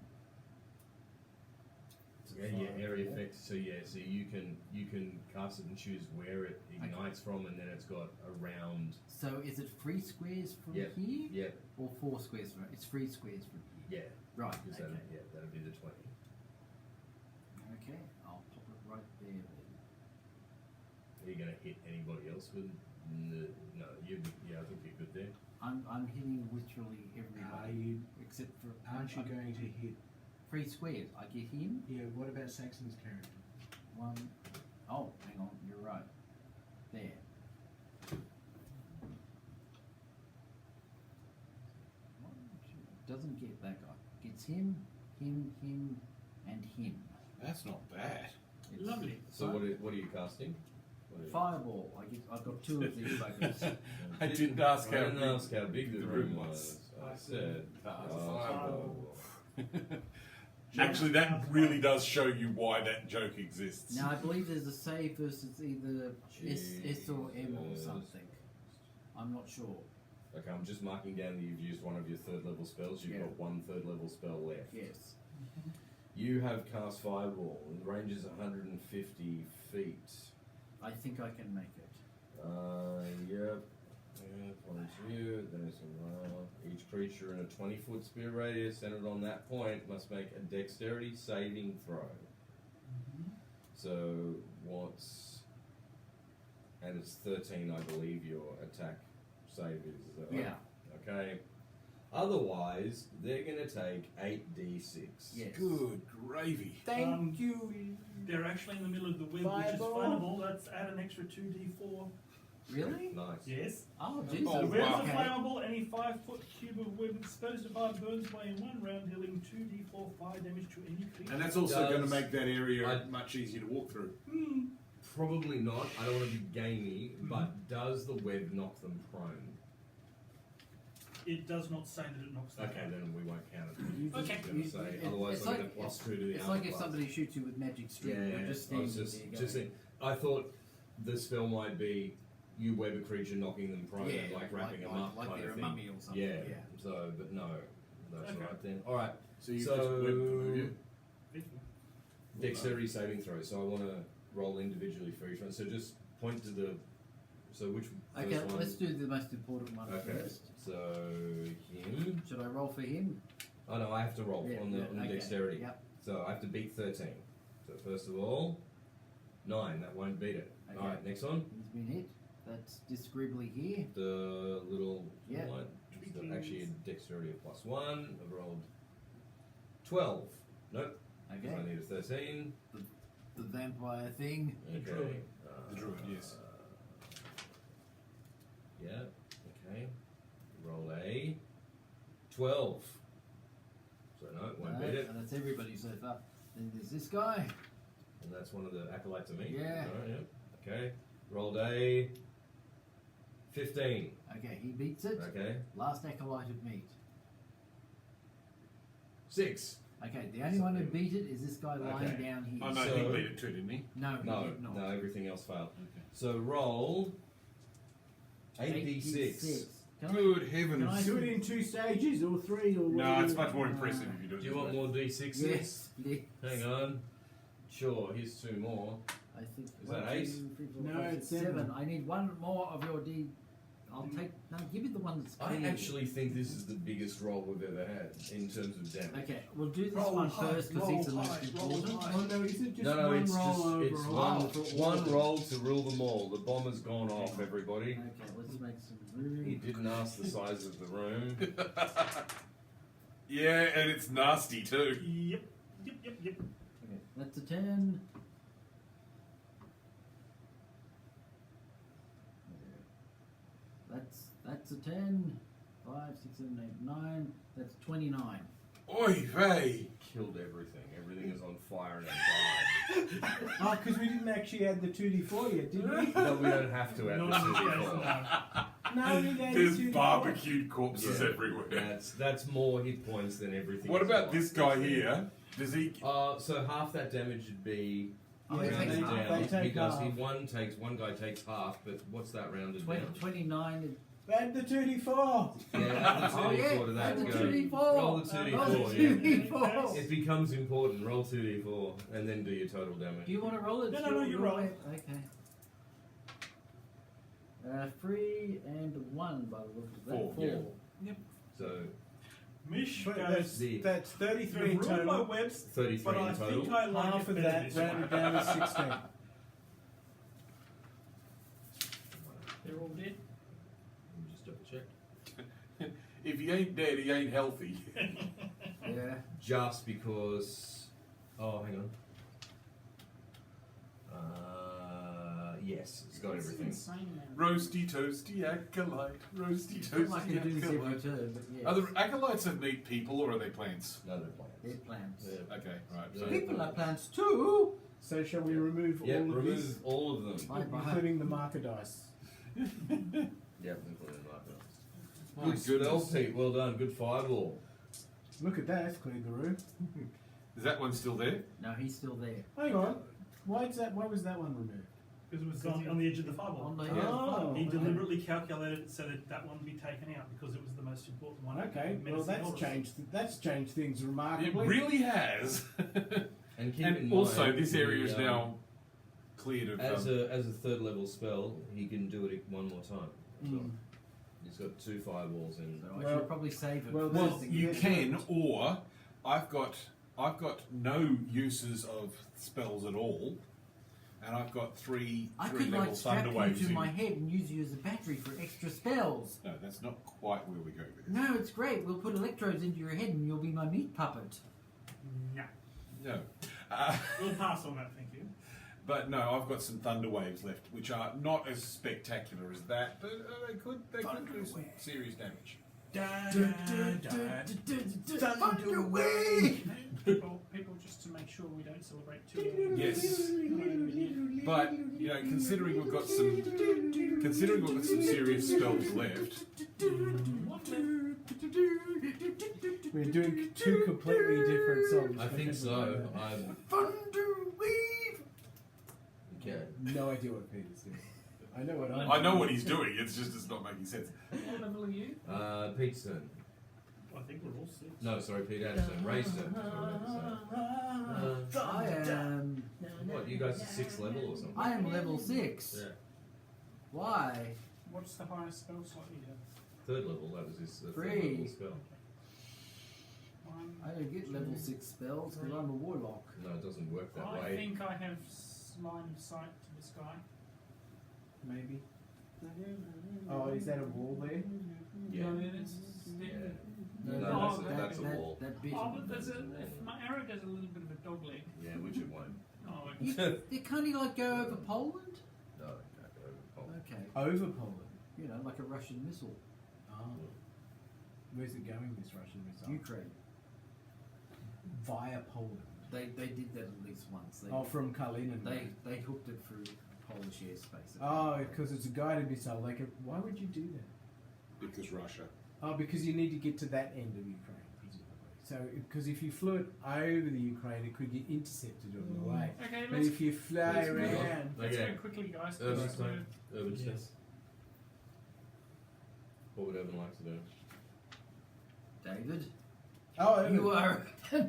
Yeah, area effect. So so you can cast it and choose where it ignites from, and then it's got a round. So is it 3 squares from Yep. here? Yep. Or 4 squares from It's 3 squares from here. Yeah. Right. Because Okay. that'd be the 20. Okay. I'll pop it right there then. Are you gonna hit anybody else with? No. Yeah, I think you're good there. I'm hitting literally Are everybody you? except for Aren't you going to hit? 3 squares. I get him. Yeah. What about Saxon's character? 1. Oh, hang on. You're right. There. Doesn't get that guy. Gets him, and him. That's not bad. It's Lovely. So what are you casting? Fireball. I've got 2 of these buggers. I didn't ask I how didn't big ask how big the room was. I was. said Fireball. fireball. Actually, that really does show you why that joke exists. Now I believe there's a save versus either S or M or Jesus. something. I'm not sure. Okay, I'm just marking down that you've used one of your 3rd level spells. You've Yeah. got 1 3rd level spell left. Yes. You have cast Fireball, and the range is 150 feet. I think I can make it. Yep. Yeah, point to you. There's each creature in a 20-foot spear radius centered on that point must make a dexterity saving throw. So and it's 13, I believe, your attack save is. Is that right? Yeah. Okay. Otherwise, they're going to take 8d6. Yes. Good gravy. Thank you. They're actually in the middle of the web, which is Fireball. flammable. Let's add an extra 2d4. Really? Nice. Yes. Oh, jeez. Oh, The webs wow. are flammable. Any 5-foot cube of web exposed to fire burns away in one round, dealing 2d4 fire damage to any creature. And that's also going to Does- make that area I- much easier to walk through. Probably not. I don't want to be gamey, but does the web knock them prone? It does not say that it knocks them Okay, down. then we won't count it. You I was just- going to say, it- otherwise it's I like- get a +2 to the It's armor like if class. somebody shoots you with magic string. Yeah, You're just I was standing just there saying. I thought the spell might be you web a creature knocking them prone, Yeah, and like wrapping them up like kind they're of a thing. mummy or something. Yeah. So, but no, that's Okay. right then. All right. So you So- just web them, you? Dexterity saving throw. So I want to roll individually for each one. So just point to the. So which Okay, first one? let's do the most important one Okay. first. So him. Should I roll for him? Oh no, I have to roll Yeah, on the okay. dexterity. Yep. So I have to beat 13. So first of all, 9. That won't beat it. Okay. All right, next one. He's been hit. That's disagreeably here. The little Yeah. one. So actually, a dexterity of +1. I've rolled 12. Nope. Okay. 'Cause I need a 13. The vampire thing. Okay. druid. The druid, yes. Yeah. Okay. Roll a 12. So no, it won't beat it. And that's everybody so far. Then there's this guy. And that's one of the acolytes of me. Yeah. All right, yeah. Okay. Rolled a 15. Okay, he beats it. Okay. Last acolyte of meat. 6. Okay, the only one who beat it is this guy lying Okay. down here. Oh no, So- he beat it too, didn't he? No, he No, did not. no, everything else failed. Okay. So roll 8d6. Can I- Good can I heavens. Do it in 2 stages or 3 or No, whatever. it's much more impressive if you do it Do you this want way. more d6s? Yes, yes. Hang on. Sure, here's 2 more. I think. Is that 8? No, it's 7. I need one more of your D. I'll take. No, give me the one that's I clear. actually think this is the biggest roll we've ever had in terms of damage. Okay, we'll do this Roll one high, first because he's the roll most high, roll important. high. Oh no, is it just No, one it's roll just overall? it's one roll to rule them all. The bomber's gone off, everybody. Okay, let's make some room. He didn't ask the size of the room. Yeah, and it's nasty too. Yep. Okay, that's a 10. That's a 10. 5, 6, 7, 8, 9. That's 29. Oy vey. Killed everything. Everything is on fire and it died. Oh, because we didn't actually add the 2d4 yet, did we? No, we don't have to add No, the yes, 2d4. no. No, we didn't add There's the 2d4. barbecued corpses Yeah, everywhere. That's more hit points than everything. What else. about this guy here? Does he? So half that damage would be Oh, Yeah, he rounded takes half. down. They take He does. He half. one guy takes half, but what's that rounded 20, down? 29. Add the 2d4. Yeah, add the Oh, 2d4 yeah, to that. add the Go. 2d4. Roll the 2d4. Roll the yeah. 2d4. It becomes important. Roll 2d4 and then do your total damage. Do you want to roll it? No, no, you roll. Okay. 3 and 1 by the look of that. 4, yeah. So Mish But goes. that's 33 in You've ruined my total. webs, 33 but I in total. think I like Half it of better that this way. rounded down to 16. They're all dead. Let me just double check. If he ain't dead, he ain't healthy. Yeah. Just because. Oh, hang on. Yes, it's got It's everything. insane, man. Roasty toasty acolyte. Roasty It's not like toasty I do this every acolyte. turn, but yes. Are the acolytes of meat people or are they plants? No, they're plants. They're plants. Yeah. Okay, right. So People are plants too. So shall we remove Yeah, all of remove this, all of them. Bye bye. including the marker dice? Yep, including the My Good spell, goodness. Pete. Well done. Good fireball. Look at that, cleared the room. Is that one still there? No, he's still there. Hang on. Why was that one removed? Because it was on the edge of the fireball. On the Yeah. Oh, He okay. deliberately calculated it so that that one would be taken out because it was the most important one. Okay, well Medicine that's orders. changed things It remarkably. really has. And keep in and mind, also, this area is the, now cleared of. as a third level spell, he can do it one more time. So Mm. he's got 2 fireballs in. So I Well- should probably save it. well, for well, this thing. you Yeah, can, or I've got no uses of spells at all, and I've got three I three could level like strap thunder you waves to in. my head and use you as a battery for extra spells. No, that's not quite where we're going with this. No, it's great. We'll put electrodes into your head and you'll be my meat puppet. No. No. We'll pass on that, thank you. But no, I've got some thunder waves left, which are not as spectacular as that, but they could do some serious damage. Thunder wave! People, just to make sure we don't celebrate too early. Yes, but you know, considering we've got some serious spells left. We're doing two completely different songs. I think so. Thunder wave! Okay. No idea what Peter's doing. I know what I'm I know what he's doing. It's not making sense. What level are you? Pete's turn. I think we're all 6. No, sorry, Pete Anderson. Ray's turn. I am. What, you guys are 6th level or something? I am level 6. Yeah. Why? What's the highest spell slot you have? 3rd level, that was his 3rd 3. level spell. I don't get level 6 spells because I'm a warlock. No, it doesn't work that I way. think I have line of sight to the sky. Maybe. Oh, is that a wall there? Yeah. No, it is. Yeah. No, No, that's a wall. That bit. Oh, but there's my arrow does a little bit of a dog leg. Yeah, which it won't. Oh, You can't you like go over Poland? No, it can't go over Poland. Okay. Over Poland. You know, like a Russian missile. Oh. Where's it going, this Russian missile? Ukraine. Via Poland. They did that at least once. From Kalinin. They hooked it through Polish airspace. Oh, because it's a guided missile. Why would you do that? Because Russia. Oh, because you need to get to that end of Ukraine, presumably. So, because if you flew it over the Ukraine, it could get intercepted on the way. okay, But let's, if you fly Let's move on. around, let's Okay. go quickly, guys. Urban's So- turn. Urban's turn. Yes. What would Urban like to do? David, oh, you are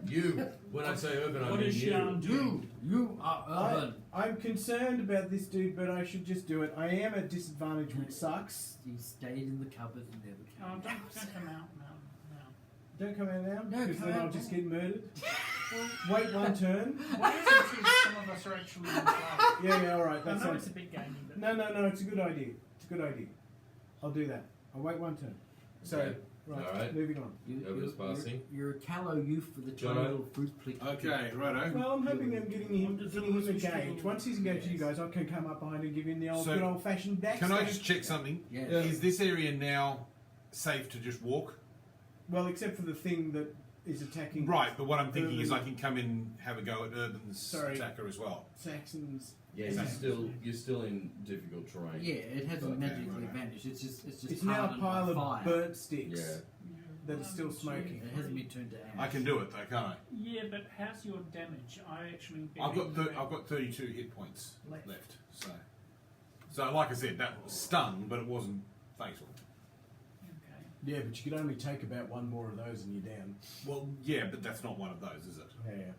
You! When I say Urban, I What mean is you. Sian doing? you are urban. I'm concerned about this dude, but I should just do it. I am at disadvantage, which sucks. He stayed in the cupboard and never came Oh, out. don't come out now. Don't come out now, No, because come then I'll out just now. get murdered. Wait one turn. Why is it true some of us are actually inside? Yeah, alright, I that know sounds... it's a bit gamey, but No, it's a good idea. It's a good idea. I'll do that. I'll wait one turn. So, Okay. right, Alright. moving on. Urban's passing. You're a callow youth with a tiny Jono. little fruit plick. Okay, righto. Well, I'm hoping I'm getting him engaged. Yes. Once he's engaged you guys, I can come up behind and give him the old So, good old fashioned backstab. Can I just check something? Yeah. Is this area now safe to just walk? Well, except for the thing that is attacking Right, but what I'm thinking is I Urban. can come in and have a go at Urban's Sorry. attacker as well. Saxons. Yeah, you're still in difficult terrain. Yeah, it hasn't Okay, magically right. vanished. It's just It's now a hardened by pile of fire. burnt sticks Yeah. that is still smoking. It hasn't been turned to ash. I can do it though, can't I? yeah, but how's your damage? I actually I've got 32 hit points Left. left. So like I said, that was stung, but it wasn't fatal. Okay. Yeah, but you could only take about one more of those and you're down. Well, yeah, but that's not one of those, is it? Yeah.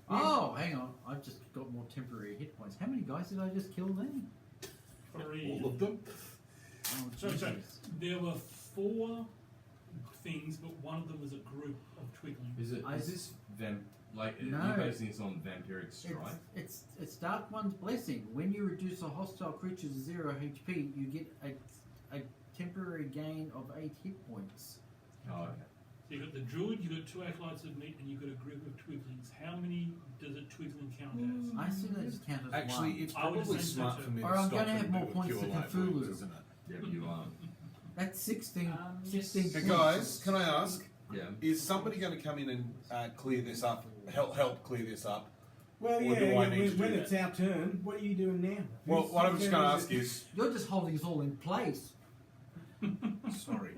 Oh, hang on. I've just got more temporary hit points. How many guys did I just kill then? 3. All of them. Oh, So Jesus. there were 4 things, but one of them was a group of twiggling. Is I- this like No. you're basing this on vampiric strike? It's Dark One's Blessing. When you reduce a hostile creature to 0 HP, you get a temporary gain of 8 hit points. Oh, okay. So you got the druid, you got 2 acolytes of meat, and you got a group of twiglings. How many does a twigling count as? I assume that just counts as Actually, one. it's I would probably assume so smart too. for me Or to I'm stop gonna have and more do a points cure to light Cthulhu. wounds, isn't it? Yeah, but you are. That's 16. Yes. 16 Hey points. guys, can I ask? Yeah. Is somebody going to come in and clear this up? Help clear this up? Well, Or yeah, do I need to when do it's that? our turn, what are you doing now? Well, Who's- what I'm whose just turn going to is ask it? is, You're just holding us all in place. sorry.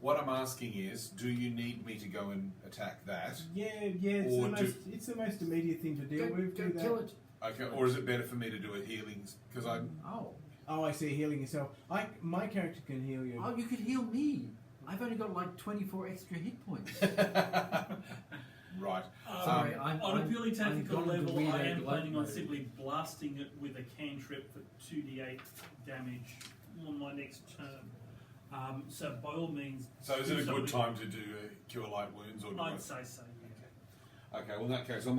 What I'm asking is, do you need me to go and attack that? Yeah, it's Or it's the most immediate thing to deal Go, with. go do that. kill it. Okay, or is it better for me to do a healing? Because I'm. Oh. Oh, I see, healing yourself. My character can heal you. Oh, you could heal me. I've only got like 24 extra hit points. Right. Sorry, on a I'm purely tactical gone into level, weirdo I am glove planning on mode. simply blasting it with a cantrip for 2d8 damage on my next turn. So by all means, So is it a do good something. time to do cure light wounds, or do I? I'd say so. Okay, well in that case, I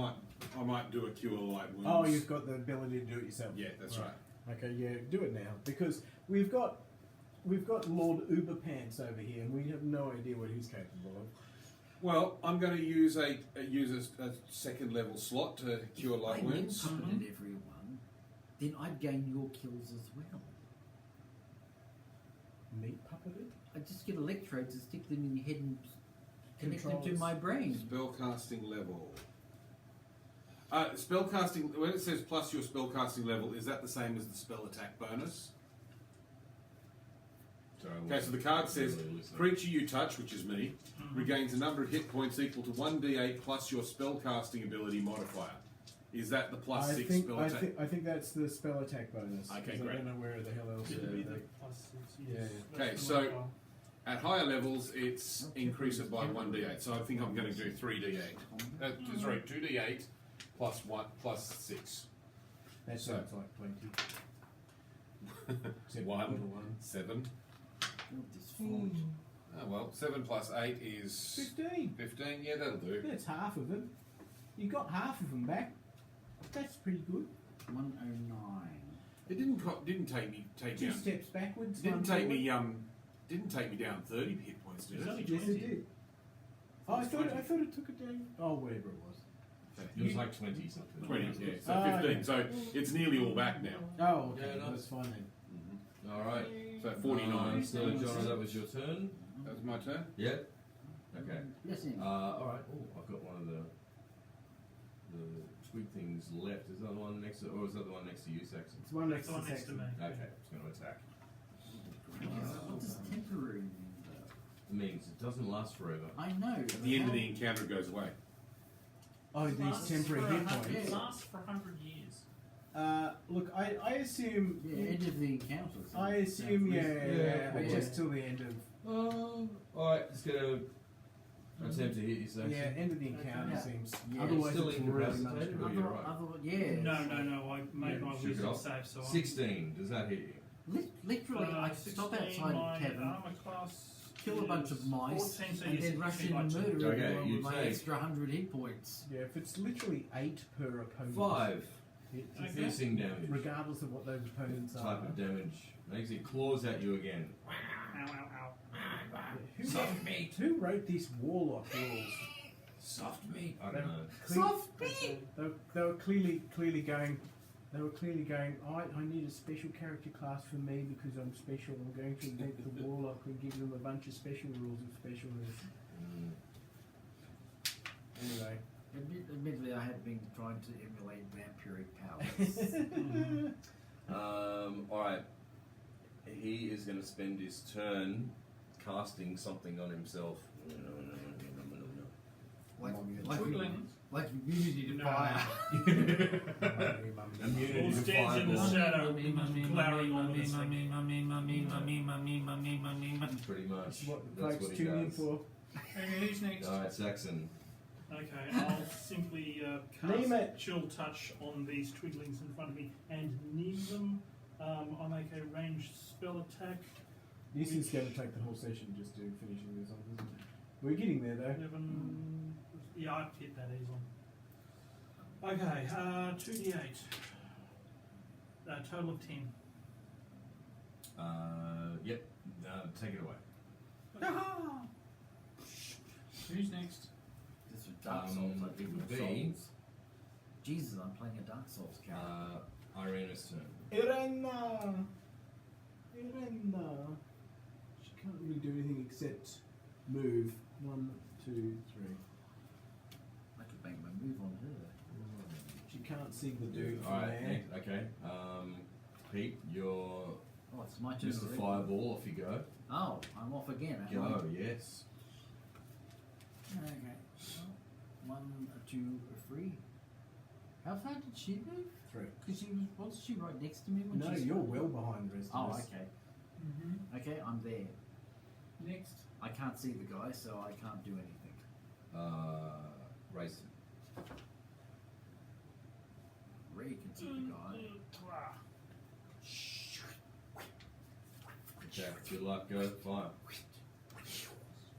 might do a cure light wounds. Oh, you've got the ability to do it yourself. Yeah, that's right. Okay, yeah, do it now because we've got Lord Uberpants over here, and we have no idea what he's capable of. Well, I'm going to use a second level slot to cure light I wounds. puppeted everyone, then I'd gain your kills as well. Meat puppeted? I just get electrodes and stick them in your head and connect them to Controls. my brain. Spellcasting level. Spellcasting, when it says plus your spellcasting level, is that the same as the spell attack bonus? Sorry, I Okay, so the card says really listening. creature you touch, which is me, regains a number of hit points equal to 1d8 plus your spellcasting ability modifier. Is that the plus I 6 think spell I, attack? I think that's the spell attack bonus. Okay, 'cause great. I don't know where the hell else. It'll be the they- plus 6, Yeah, yes. yeah. Okay, That's the so modifier. At higher levels, it's Okay, increase it by temporary. 1d8. So I think I'm going to do 3d8. Sorry, 2d8 plus 1 plus 6. That So- sounds like plenty. Except One. for the one. 7. God, this font. Oh well, 7 plus 8 is 15. 15. Yeah, that'll do. That's half of them. You got half of them back. That's pretty good. 109. It didn't take me 2 down. steps backwards. Didn't one take me forward. didn't take me down 30 hit points, did It's it? only Yes, 20. it did. Oh, I It's thought 20. it took it down. Oh, whatever it was. It was like 20 something. 20, yeah. So Ah, 15. okay. So it's nearly all back now. Oh, okay. Yeah, nice. That's fine then. Alright. So 49. So, John, that was your turn? That was my turn. Yep. Okay. Listen. Alright. Oh, I've got one of the twig things left. Is that the one next to, or is that the one next to you, Saxon? It's one next That's the one to next to Saxon. me. Okay, it's going to attack. What does temporary mean, though? It means it doesn't last forever. I know. At the end of the encounter, it goes away. Oh, these Lasts temporary for hit 100 points. It lasts for 100 years. Look, I assume. Yeah, end of the encounter. so I it assume, sounds yeah, reasonable. just till the end of. Alright, it's going to attempt to hit you, Saxon. Yeah, end of the encounter Yeah. seems. Yeah, Otherwise, still it's really much. incapacitated, or Other, you're right? yeah. No, I made my Shook it wisdom off. save, so 16, does that hit you? Literally, I could stop 16, outside my the cabin, armor class kill a bunch is of mice, 14, so and yes, then it rush hits in me and by murder two. Okay, everyone you with my take- extra 100 hit points. Yeah, if it's literally 8 per opponent. 5 It's Okay. piercing damage. regardless of what those opponents are. Type of damage. Makes it claws at you again. Ow, ow, ow. Soft meat. Who wrote these warlock rules? Soft meat. I don't know. They were clearly going. They were clearly going. I need a special character class for me because I'm special. I'm going to invent the warlock and give them a bunch of special rules of specialness. Anyway, Admittedly, I had been trying to emulate vampiric powers. Alright. He is going to spend his turn casting something on himself. like Twiggling. like immunity to No. fire. Immunity All to stands in the fireball. shadow, glaring ominously. Pretty much. That's what the That's folks what he tune in does. for. Okay, who's next? Alright, Saxon. Okay, I'll simply Name cast it. Chill Touch on these twiglings in front of me and name them. I'll make a ranged spell attack. This is going to take the whole session just to finishing this off, isn't it? We're getting there though. 11. Yeah, I've hit that easily. Okay, 2d8. Total of 10. Yep. Take it away. Who's next? This is Dark Souls. I think would with be- Souls. Jesus, I'm playing a Dark Souls character. Irena's turn. Irena! She can't really do anything except move. 1, 2, 3. I could make my move on her. She can't see the dude from Alright, there. next, okay. Pete, you're Oh, it's my turn. Mr. already. Fireball, off you go. Oh, I'm off again. am I? Go, yes. Okay. Well, 1, 2, 3. How far did she move? 3. Because wasn't she right next to me when No, she you're started? well behind the rest of Oh, us. okay. Mm-hmm. Okay, I'm there. Next. I can't see the guy, so I can't do anything. Race. Ray can see the guy. Okay, good luck, go, fire.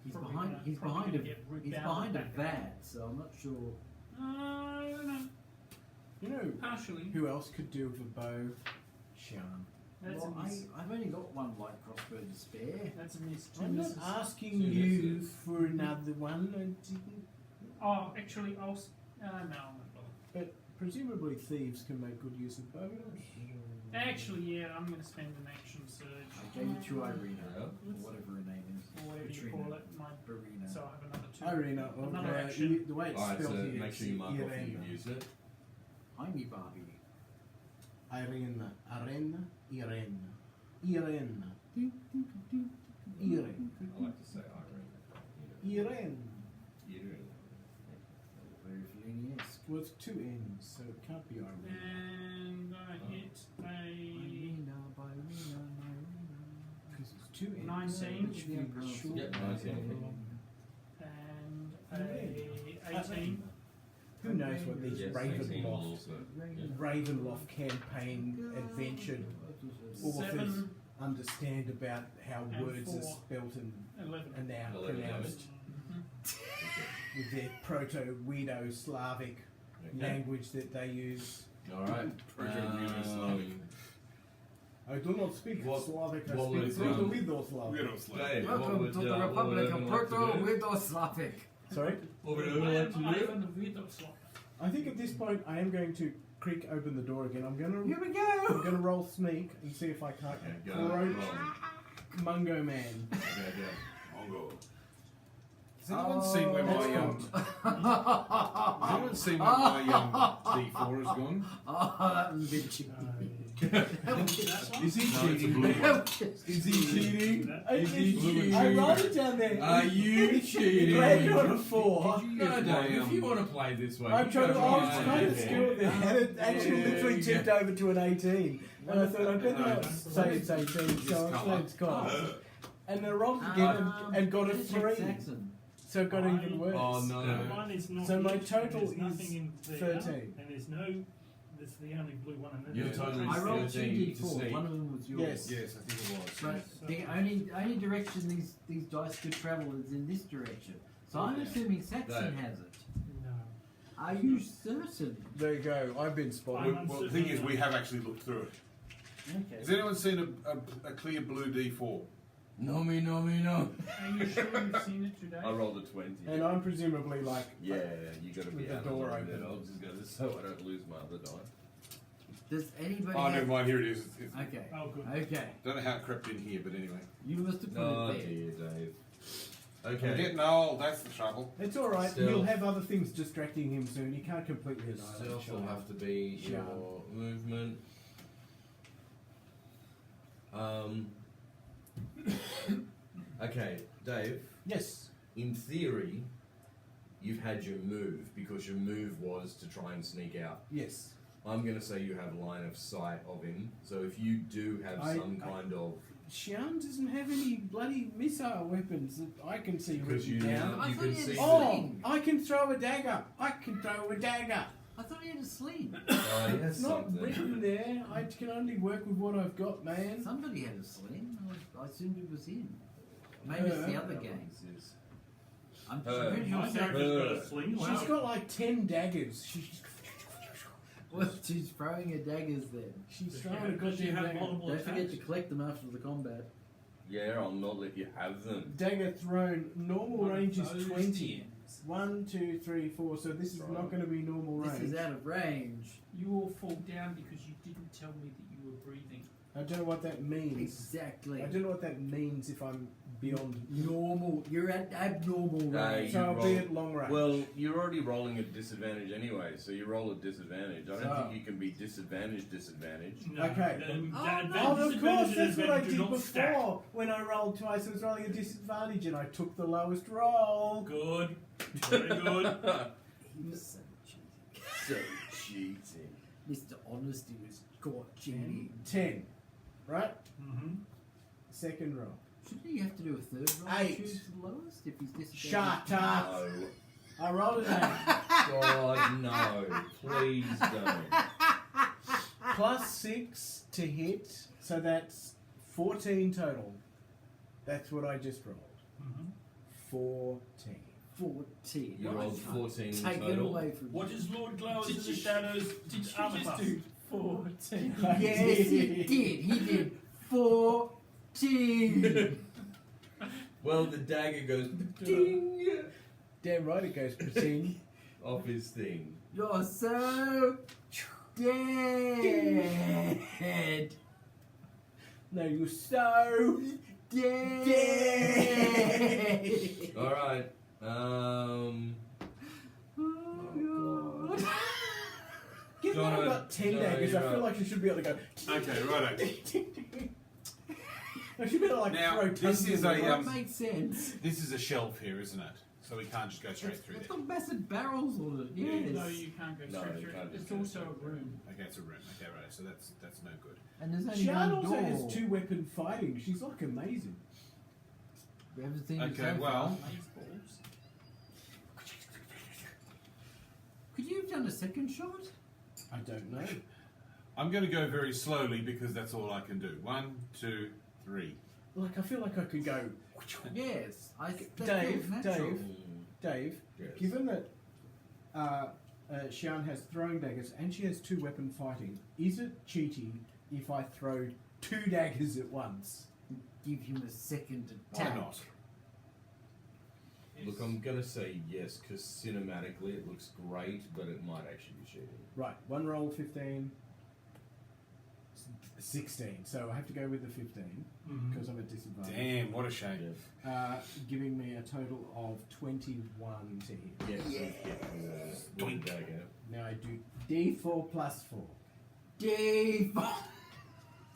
He's Probably behind. gonna- He's probably behind gonna a. get He's rebounded behind a back. vat, so I'm not sure. I don't know. You know Partially. who else could do with a bow? Sian. That's Well, a miss. I've only got one light crossbow to spare. That's a miss. Two I'm not misses. asking Two you misses. for another one. I didn't. Oh, actually, I'll. No, I'm not bothered. But presumably thieves can make good use of bows. Actually, yeah, I'm going to spend an action surge. I gave it to Irina, Yeah. or whatever her name is. Or whatever you Katrina. call it. My, Barina. so I have another two. Irina, or Another action. the way it's Alright, so spelled here, make sure you mark off that you've used it. I'm me Barbie. Irina, Irena, Irena, Irena, Irene, I like to say Irene. Irene. Very Fellini-esque. Well, it's two N's, so it can't be Irene. And I hit a Irina. Because it's two N's. 19. Which would be the short Yep, one. 19. and a 18. Who knows what these Yes, 18 will Ravenloft, also. Ravenloft campaign adventure authors 7 understand about how And words are 4. spelt and 11. are now 11 pronounced Mhm. with their Proto-Wedo-Slavic Okay. language that they use. Alright. I do not speak What- Slavic, what I was, speak Proto-Wedo-Slavic. Weirdo slave. Dave, Welcome what to would, the what Republic would of everyone like to Proto do? with Slavic. Sorry? What would I everyone like am to do? Ivan the Weirdo Slot. I think at this point I am going to creak open the door again. I'm Here gonna we go! roll sneak and see if I can't Okay, go. approach Roll. Mungo Man. Okay, go. Mongo. Has anyone seen where that's my Has anyone seen where my D4 has gone? Oh, that was a bit cheeky. Is he No, it's a cheating? blue one. Is he cheating? Is he cheating? I rolled it down there. Are you cheating? Landed on a 4. No, Dave, if you want to play this way, I'm you trying to. go I was right trying to ahead. skill there, and it actually Yeah, literally yeah. tipped over to an 18. And I thought I'd better No, not say it's 18, so This I'll say colour. it's gone. And then I rolled it again and got a 3. Saxon. So it got even worse. Oh no. Mine is not So my hit, total there's nothing in there, 13. and there's no. That's the only blue one, and then Your there's total no- is I rolled 13 to 2d4. sneak. One of them was yours. Yes. Yes, I think it was. But the only direction these dice could travel is in this direction. So I'm Yeah. assuming Saxon Right. has it. No. Are you certain? There you go. I've been spotted. I'm Well, the thing is, we have actually looked through it. Okay. Has anyone seen a clear blue D4? No me, no me, no. Are you sure you've seen it today? I rolled a 20. And I'm presumably like. Yeah, you got to be With the out door a little bit. open. I'll just go this so I don't lose my other die. Does anybody Oh, have... never mind. Here it is. It's, Okay. Oh, good. Okay. don't know how it crept in here, but anyway. You must have put Oh it there. dear, Dave. I'm Okay. getting old. That's the trouble. It's alright, Stealth. he'll have other things distracting him soon. He can't completely Your annihilate stealth will Sean. have to be Sure. your movement. Okay, Dave. Yes. In theory, you've had your move because your move was to try and sneak out. Yes. I'm going to say you have line of sight of him. So if you do have some kind of, Xian doesn't have any bloody missile weapons that I can see because written you down. I you thought can he had see. a Oh, sling. I can throw a dagger. I can throw a dagger. I thought he had a sling. Oh, he has It's not something. written there. I can only work with what I've got, man. Somebody had a sling. I assumed it was him. Maybe it's the other game. I'm pretty sure My Saxon... character's got a sling. Wow. She's got like 10 daggers. Well, she's throwing her daggers then. She's Does throwing a does she goddamn have dagger. multiple Don't forget to attacks? collect them after the combat. Yeah, I'll not let you have them. Dagger thrown. Normal One of range is those 20. DMs. 1, 2, 3, 4. So this is Right. not going to be normal This range. is out of range. You all fall down because you didn't tell me that you were breathing. I don't know what that means. Exactly. I don't know what that means if I'm beyond. Normal. You're at abnormal range. So you I'll be roll- at long range. Well, you're already rolling at disadvantage anyway, so you roll at disadvantage. I don't So- think you can be disadvantaged. No, Okay. the- Oh, the no. Oh, of disadvantage course, and that's what I advantage do did not before. stack. When I rolled twice, I was rolling a disadvantage and I took the lowest roll. Good. Very good. He's so cheating. So cheating. Mr. Honesty was caught cheating. 10. Right? Mm-hmm. Second roll. Shouldn't he have to do a third roll? 8. Choose the lowest if he's disadvantaged. Shut up. No. I rolled an 8. God, no. Please don't. Plus 6 to hit, so that's 14 total. That's what I just rolled. Mm-hmm. 14. 14. You rolled 14 Take it total. away from What me. is Lord Glowers Did in the you- shadows? Did you armor just class? do 14? Yes, he did. He did 14. Well, the dagger goes ding Damn right it goes pating. off his thing. You're so dead. No, you're so Dead. All right. Oh, God. Given that I've Jono, got 10 no, daggers, you're I feel right. like you should be able to go. Okay, righto. I should be able to like Now, throw this tons is of a, them. That makes sense. This is a shelf here, isn't it? So we can't just go straight through It's there. got massive barrels on it. Yes. No, you can't go No, straight you through. can't just It's go also straight a through. room. Okay, it's a room. Okay, right. So that's no good. And there's only Sian one also door. has 2-weapon fighting. She's like amazing. Everything Okay, so well- far. Maze balls. Could you have done a second shot? I don't know. I'm going to go very slowly because that's all I can do. 1, 2, 3. Like, I feel like I could go. Yes. that Dave, feels natural. Dave, Yes. given that Sian has throwing daggers and she has 2-weapon fighting, is it cheating if I throw 2 daggers at once? Give him a second Why attack. not? Look, I'm gonna say yes because cinematically it looks great, but it might actually be cheating. Right, one roll 15, 16. So I have to go with the 15 because I'm at disadvantage. Damn, what a shame. Giving me a total of 21 to hit. Yes. One dagger. Now I do D4 plus 4. D4.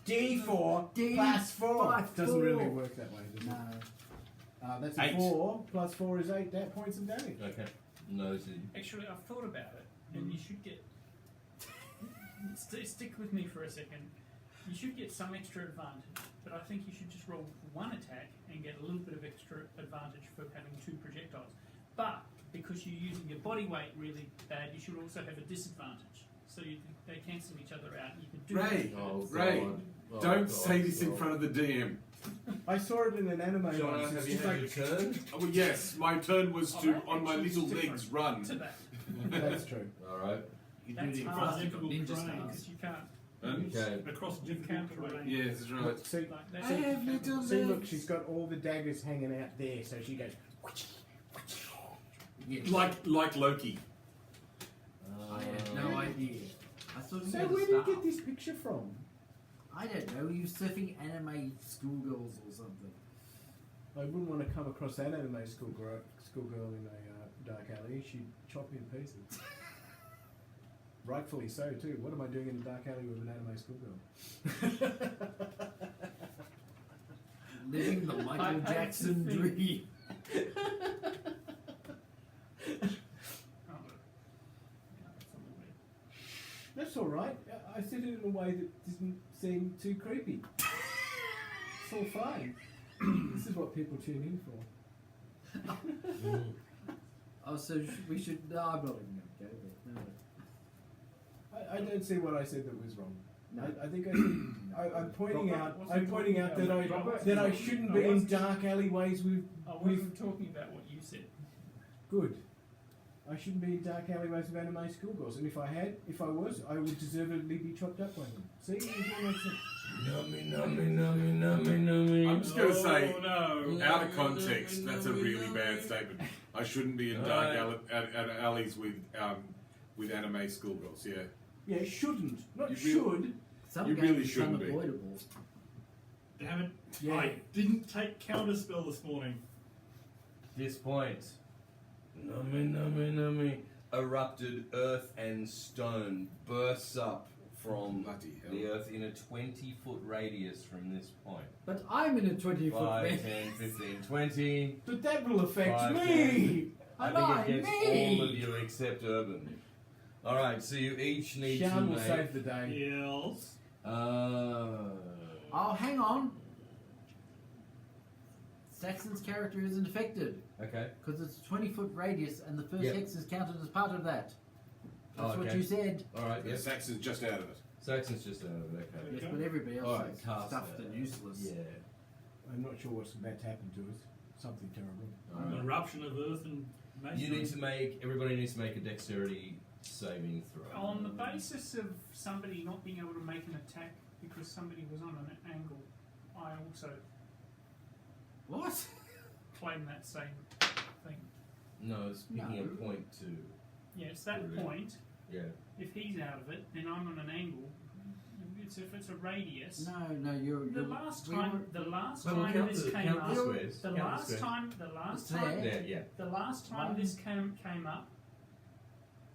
D4 D plus 4. plus Doesn't 4. really work that way, does it? No. That's 8. a 4 plus 4 is 8 points of damage. Okay. Noted. Actually, I've thought about it, and you should get. Stick with me for a second. You should get some extra advantage, but I think you should just roll one attack and get a little bit of extra advantage for having 2 projectiles. But because you're using your body weight really bad, you should also have a disadvantage. So they cancel each other out. You can do Ray, that. Oh, Ray, God. Oh, don't God. say this in front of the DM. I saw it in an anime Jono, once. It's have you just had like, your turn? Oh, well, yes, my turn was Oh, to, that on my actually little is legs, different run. To that. that's true. Alright. You do That's it hard faster difficult than ninja terrain, stars. Because you can't. Okay. Across You difficult can't terrain. Yes, that's right. See, Like, that's I have little see, look, legs. she's got all the daggers hanging out there, so she goes. Yes. Like Loki. I had no idea. I thought you So had a where did you star. get this picture from? I don't know. You surfing anime schoolgirls or something. I wouldn't want to come across that anime schoolgirl in a dark alley. She'd chop me in pieces. Rightfully so too. What am I doing in a dark alley with an anime schoolgirl? Living the I Michael hate to Jackson think- dream. Oh, yeah, that's a little bit. That's all right. I said it in a way that didn't seem too creepy. It's all fine. This is what people tune in for. Oh, so we should. No, I'm not even going to go there. No. I don't see what I said that was wrong. No. I think I said I'm pointing Robert, out. what's I'm he pointing talking out that about? I Robert, that I I shouldn't be in wasn't- dark alleyways with. I wasn't talking about what you said. Good. I shouldn't be in dark alleyways with anime schoolgirls, and if I was, I would deservedly be chopped up by them. See, it all makes sense. Nummy. I'm just going to say, Oh, no. out of context, that's a really bad statement. I shouldn't be in dark alleys with anime schoolgirls. Yeah. Yeah, shouldn't, not You should. Some You games really it's shouldn't be. unavoidable. Damn it. Yeah. I didn't take counterspell this morning. This point. Nummy. Erupted earth and stone bursts up from Bloody hell. the earth in a 20-foot radius from this point. But I'm in a 20-foot 5, range. 10, 15, 20. But that will affect 5, me. 10. I think it gets all of you except Urban. Alright, so you each need Sian to will make... save the day. Yes. Oh, hang on. Saxon's character isn't affected Okay. because it's a 20-foot radius, and the first Yep. hex is counted as part of that. That's Oh, what okay. you said. Alright, Yeah, yes. Saxon's just out of it. Saxon's just out of it, okay. Yes, Okay. but everybody else Alright, is cast stuffed it. and useless. Yeah. I'm not sure what's about to happen to us. Something terrible. An eruption of earth and You need to make. Everybody needs to make a dexterity saving throw. On the basis of somebody not being able to make an attack because somebody was on an angle, I also What? claim that same thing. No, it's picking a No. point to. Yeah, it's that Really? point. Yeah. If he's out of it, then I'm on an angle. If it's a radius. No, you're. The you're- last we time, were- the last Well, time count this the- came count up, the squares. the Count the last squares. time, the last It's time, there. Yeah. the last time One. this came up.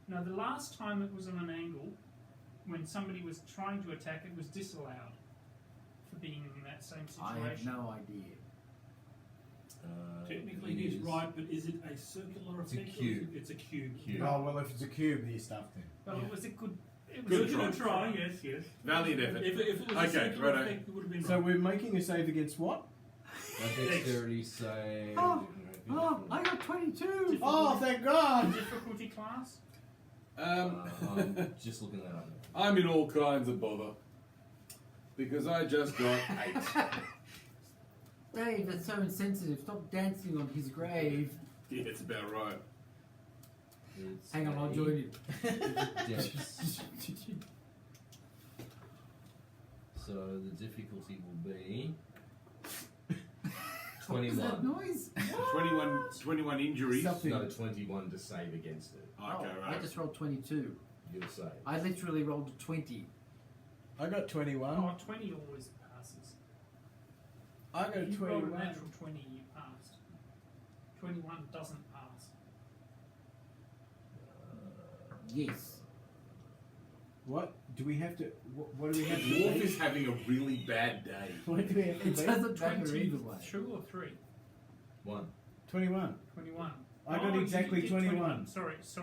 No, the last time it was on an angle, when somebody was trying to attack, it was disallowed for being in that same I situation. have no idea. Technically, it he's is- right, but is it a circular It's a effect? cube. Or it's a cube. Cube. Oh well, if it's a cube, you're stuffed then. Well, Yeah. it was a good. It was Good a good try. try. Yes, yes. Valiant effort. If it was Okay, a circular righto. effect, it would have been So right. we're making a save against what? A dexterity save. Oh, I got 22! Oh, thank God! Difficulty class. I'm just looking that up. I'm in all kinds of bother because I just got 8. Dave, that's so insensitive. Stop dancing on his grave. Yeah, it's about right. It's Hang on, I'll a join you. dex. So the difficulty will be What was that 21. noise? 21 injuries. Something. No, 21 to save against it. Okay, Oh, right. I just rolled 22. You'll save. I literally rolled a 20. I got 21. Oh, 20 always passes. I got If you rolled a 21. natural 20, you passed. 21 doesn't pass. Yes. What do we have to? What do we have to Dwarf beat? is having a really bad day. What do we have to It beat? doesn't matter either way. 2 or 3? 1. 21. 21. I got you exactly did 21. Sorry. So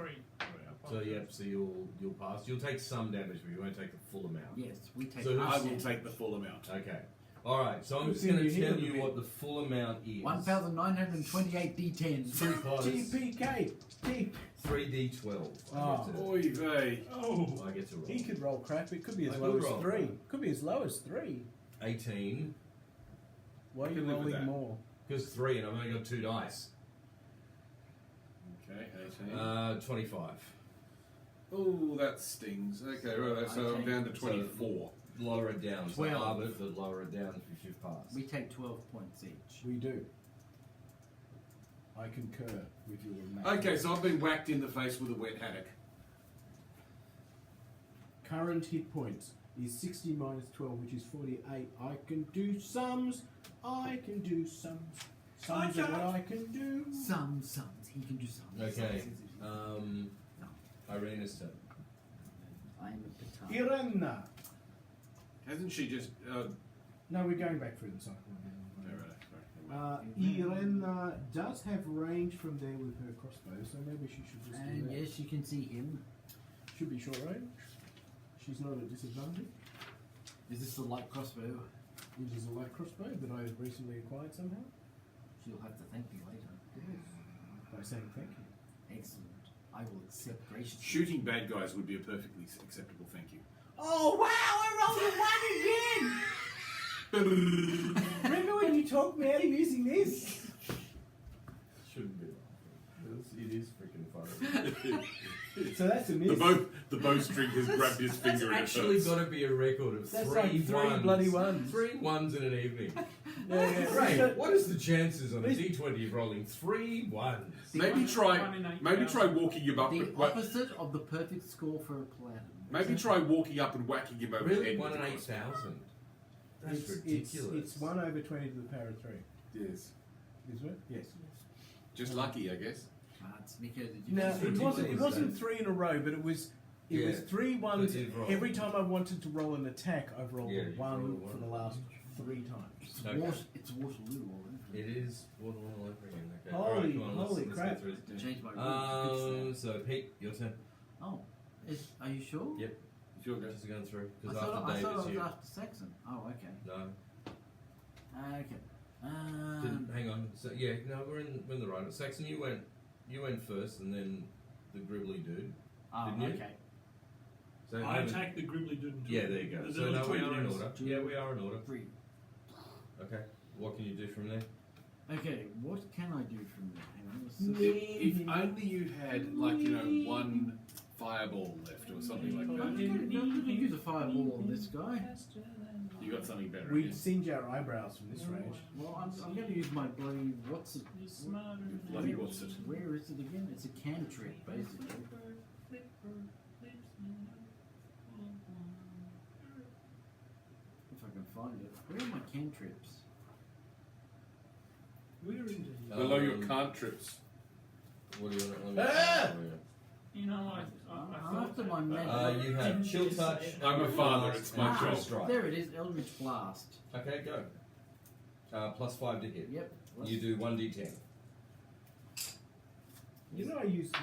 I yep, so you'll pass. You'll take some damage, but you won't take the full amount. Yes, we take So I who's- will take the full amount. Okay. All right. So I'm Good just thing going to you tell healed you me. what the full amount is. 1,928 d10s. Because TPK. T. 3d12. Oh. Oy vey. Oh, I get to roll. He could roll crap. It could be as I low could as roll 3. crap. Could be as low as 3. 18. Why are I you can live with rolling that. more? Because 3, and I've only got 2 dice. Okay, 18. 25. Oh, that stings. Okay, right. So I'm Okay. down to 24. Lower it down. So 12. halve it, but lower it down if you've passed. We take 12 points each. We do. I concur with your remark. Okay, so I've been whacked in the face with a wet haddock. Current hit points is 60 minus 12, which is 48. I can do sums. I can do sums. Sums are what I can do. Some sums. He can do some. Okay. Sums. Irina's turn. I'm a petard. Irena. Hasn't she just? No, we're going back through the cycle. Right. Irena does have range from there with her crossbow, so maybe she should just do And that. yes, you can see him. Should be short range. She's not at disadvantage. Is this the light crossbow? It is a light crossbow that I have recently acquired somehow She'll have to thank me later. by saying thank you. Excellent. I will accept graciously. Shooting bad guys would be a perfectly acceptable thank you. Oh wow! I rolled a 1 again. Remember when you talked me out of using this? Shouldn't be laughing. It is freaking funny. So that's a miss. The bowstring has grabbed his That's finger and it actually hurts. got to be a record of That's 3 like 3 ones. bloody ones. 3 ones in an evening. Yeah. Ray, what is the chances on a d20 of rolling 3 ones? Maybe try walking him up. The And, opposite of the perfect score for a platinum. maybe try walking up and whacking him over the Really? head. 1 with in the crossbow. 8,000. That's It's ridiculous. 1 over 20 to the power of 3. Yes. Is it? Yes. Just lucky, I guess. It's Nico, did you No, That's it ridiculous, wasn't. It wasn't though. 3 in a row, but it was. It was Yeah, 3 ones. but it rolled. Every time I wanted to roll an attack, I've rolled Yeah, a you've 1 rolled a for the one. last 3 times. It's, Okay. it's Waterloo all over. It is Waterloo all over again. Okay. Holy- Alright, come on, holy let's crap. Get through To this. change my rules. So Pete, your turn. Oh, are you sure? Yep. Sure, go. Just going through I because thought, after I Dave thought is I was you. after Saxon. Oh, okay. No, Okay. didn't, hang on. So yeah, no, we're in the right. Saxon, you went first, and then the gribbly dude. Oh, Didn't you? okay. So I haven't- attacked the gribbly dude. Yeah, there you go. There's So only no, we 20 are in rounds. order. Yeah, we are in order. 3. Okay. What can you do from there? Okay, what can I do from there? Hang on. Let's If only you had, like, you know, one fireball left or something like I'm that. going to use a fireball on this guy. You got something better. We'd singe our eyebrows from this range. Well, I'm going to use my bloody what's it? Bloody what's it? Where is it again? It's a cantrip, basically. If I can find it. Where are my cantrips? We're indeed. Below your cantrips. What do you want? You know, I thought After my magic. You have chill touch. I'm a father, it's my and job. strike. There it is, Eldritch Blast. Okay, go. +5 to hit. Yep. You do 1d10. You know I use the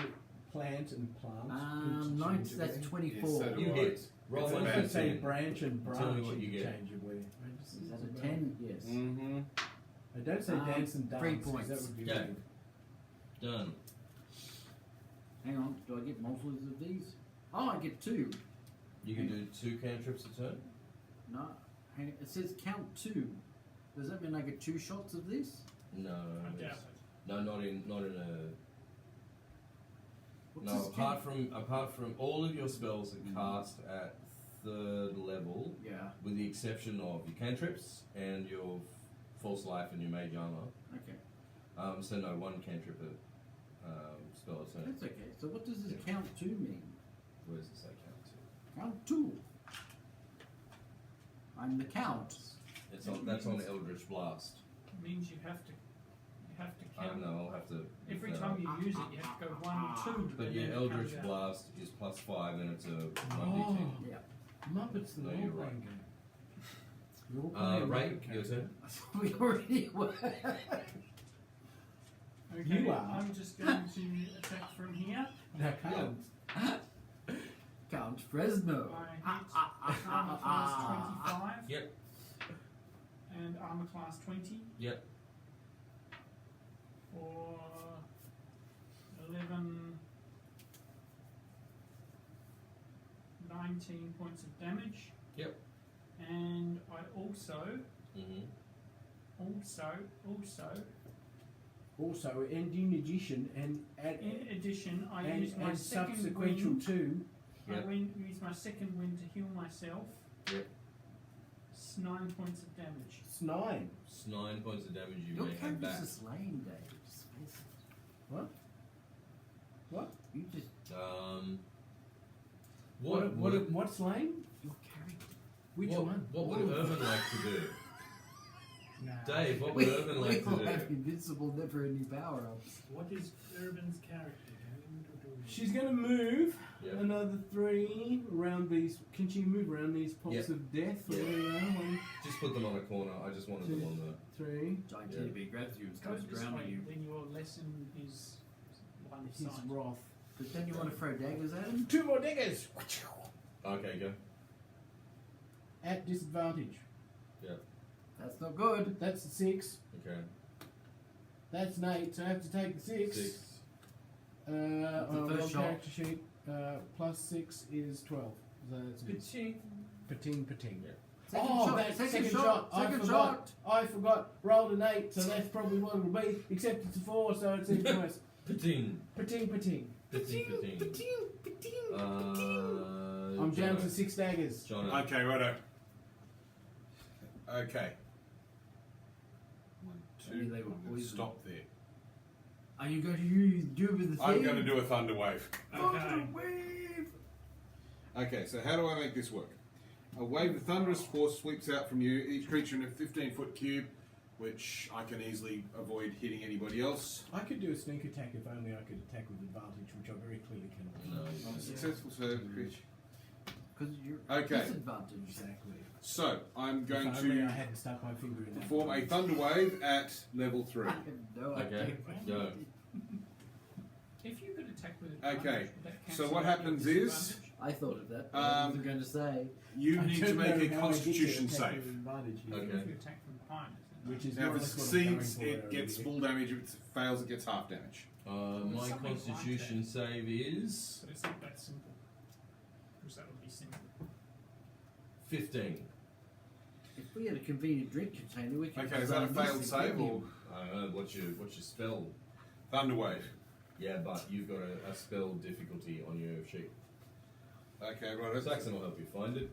plant and plant. Ninth, that's 24. Yes, so You do I. hit. Roll It's a one bad I say d10. branch and branch Tell me what you get. interchangeably. Is that a 10? Yes. Mm-hmm. I don't say dance and dance. 3 'cause points. That would be Yeah. weird. Done. Hang on, do I get multiples of these? Oh, I get 2. You can do 2 cantrips a turn. No, hang on, it says count 2. Does that mean I get 2 shots of this? No. I doubt it's- it. No, not in a. What's No, this apart from all of your spells are cast at 3rd level, Yeah, with the exception of your cantrips and your false life and your mage armor. okay. So no, 1 cantrip a spell a turn. That's okay. So what does this count 2 mean? Where does it say count to? Count 2. I'm the count. It's on, that's on Eldritch Blast. It means you have to I count. don't know. I'll have to. Every time you use it, you have to go 1, 2. But and your then it Eldritch comes out. Blast is +5 and it's a 1d10. Oh. Yeah. Muppets the No, role you're playing right. game. You're all playing Ray, Muppet your characters. turn. I thought we already were. Okay, You are. I'm just going to attack from here. Now count. Count Fresno. I hit armor class 25. Yep. And armor class 20 Yep. for 11, 19 points of damage. Yep. And I also, Mm-hmm. Also, and in addition, and in addition, I and, use my and second subsequential wind. to. Yep. Use my second wind to heal myself. Yep. It's 9 points of damage. It's 9. It's 9 points of damage you Your may have character's back. a slain, Dave. Just face it. What? What? You just What's lame? your character. Which what, one? What would Irvin like to do? Nah. Dave, what would Irvin like to all do? have invincible, never ending power ups. What is Urban's character going to do? She's going to move Yep. another 3 around these. Can she move around these pots Yep. of death? Yep. Or one, Just put them on a corner. I just wanted them on the. 3. Giant Yeah. teddy bear grabs you and Go starts this drowning way, you. then your lesson is one His side. wrath. But then you want to throw daggers at him? 2 more daggers! Okay, go. At disadvantage. That's not good. That's a 6. Okay. That's an 8, so I have to take the 6. 6. the On first one shot. character sheet, plus 6 is 12. So that's a miss. Pating. Yeah. Second Oh, shot. that Second shot. shot. I Second forgot. shot. I forgot. Rolled an 8, so that's probably what it'll be. Except it's a 4, so it's even worse. Pating. Pating. Pating. I'm down to 6 daggers. John. Okay, righto. Okay. 1, Maybe 2. they were I'm gonna poisoned. stop there. Are you going to do with the thing? I'm going to do a thunder wave. Okay. Wave. Okay, so how do I make this work? A wave of thunderous force sweeps out from you, each creature in a 15-foot cube, which I can easily avoid hitting anybody else. I could do a sneak attack if only I could attack with advantage, which I very clearly cannot. No. On a successful save creature. Because you're Okay. disadvantaged. Exactly. So, I'm going if only I to hadn't stuck my finger in that. perform a thunder wave at level 3. I have no Okay, idea. go. If you could attack with Okay, advantage, would that so cancel what out your happens is- disadvantage? I thought of that. But I wasn't going to say. You I need don't to make know a how I get to constitution attack save. with advantage here. Okay. If you attack from behind, Which is Now, more if or it less what I'm going succeeds, for it there, gets really. full damage. If it fails, it gets half damage. My Something like constitution save is but it's not that simple. Because that would be simple. 15. If we had a convenient drink container, we could. Okay, is that a design this failed to save kill or? you. I What's your spell? Thunderwave. Yeah, but you've got a spell difficulty on your sheet. Okay, right. Saxon will help you find it.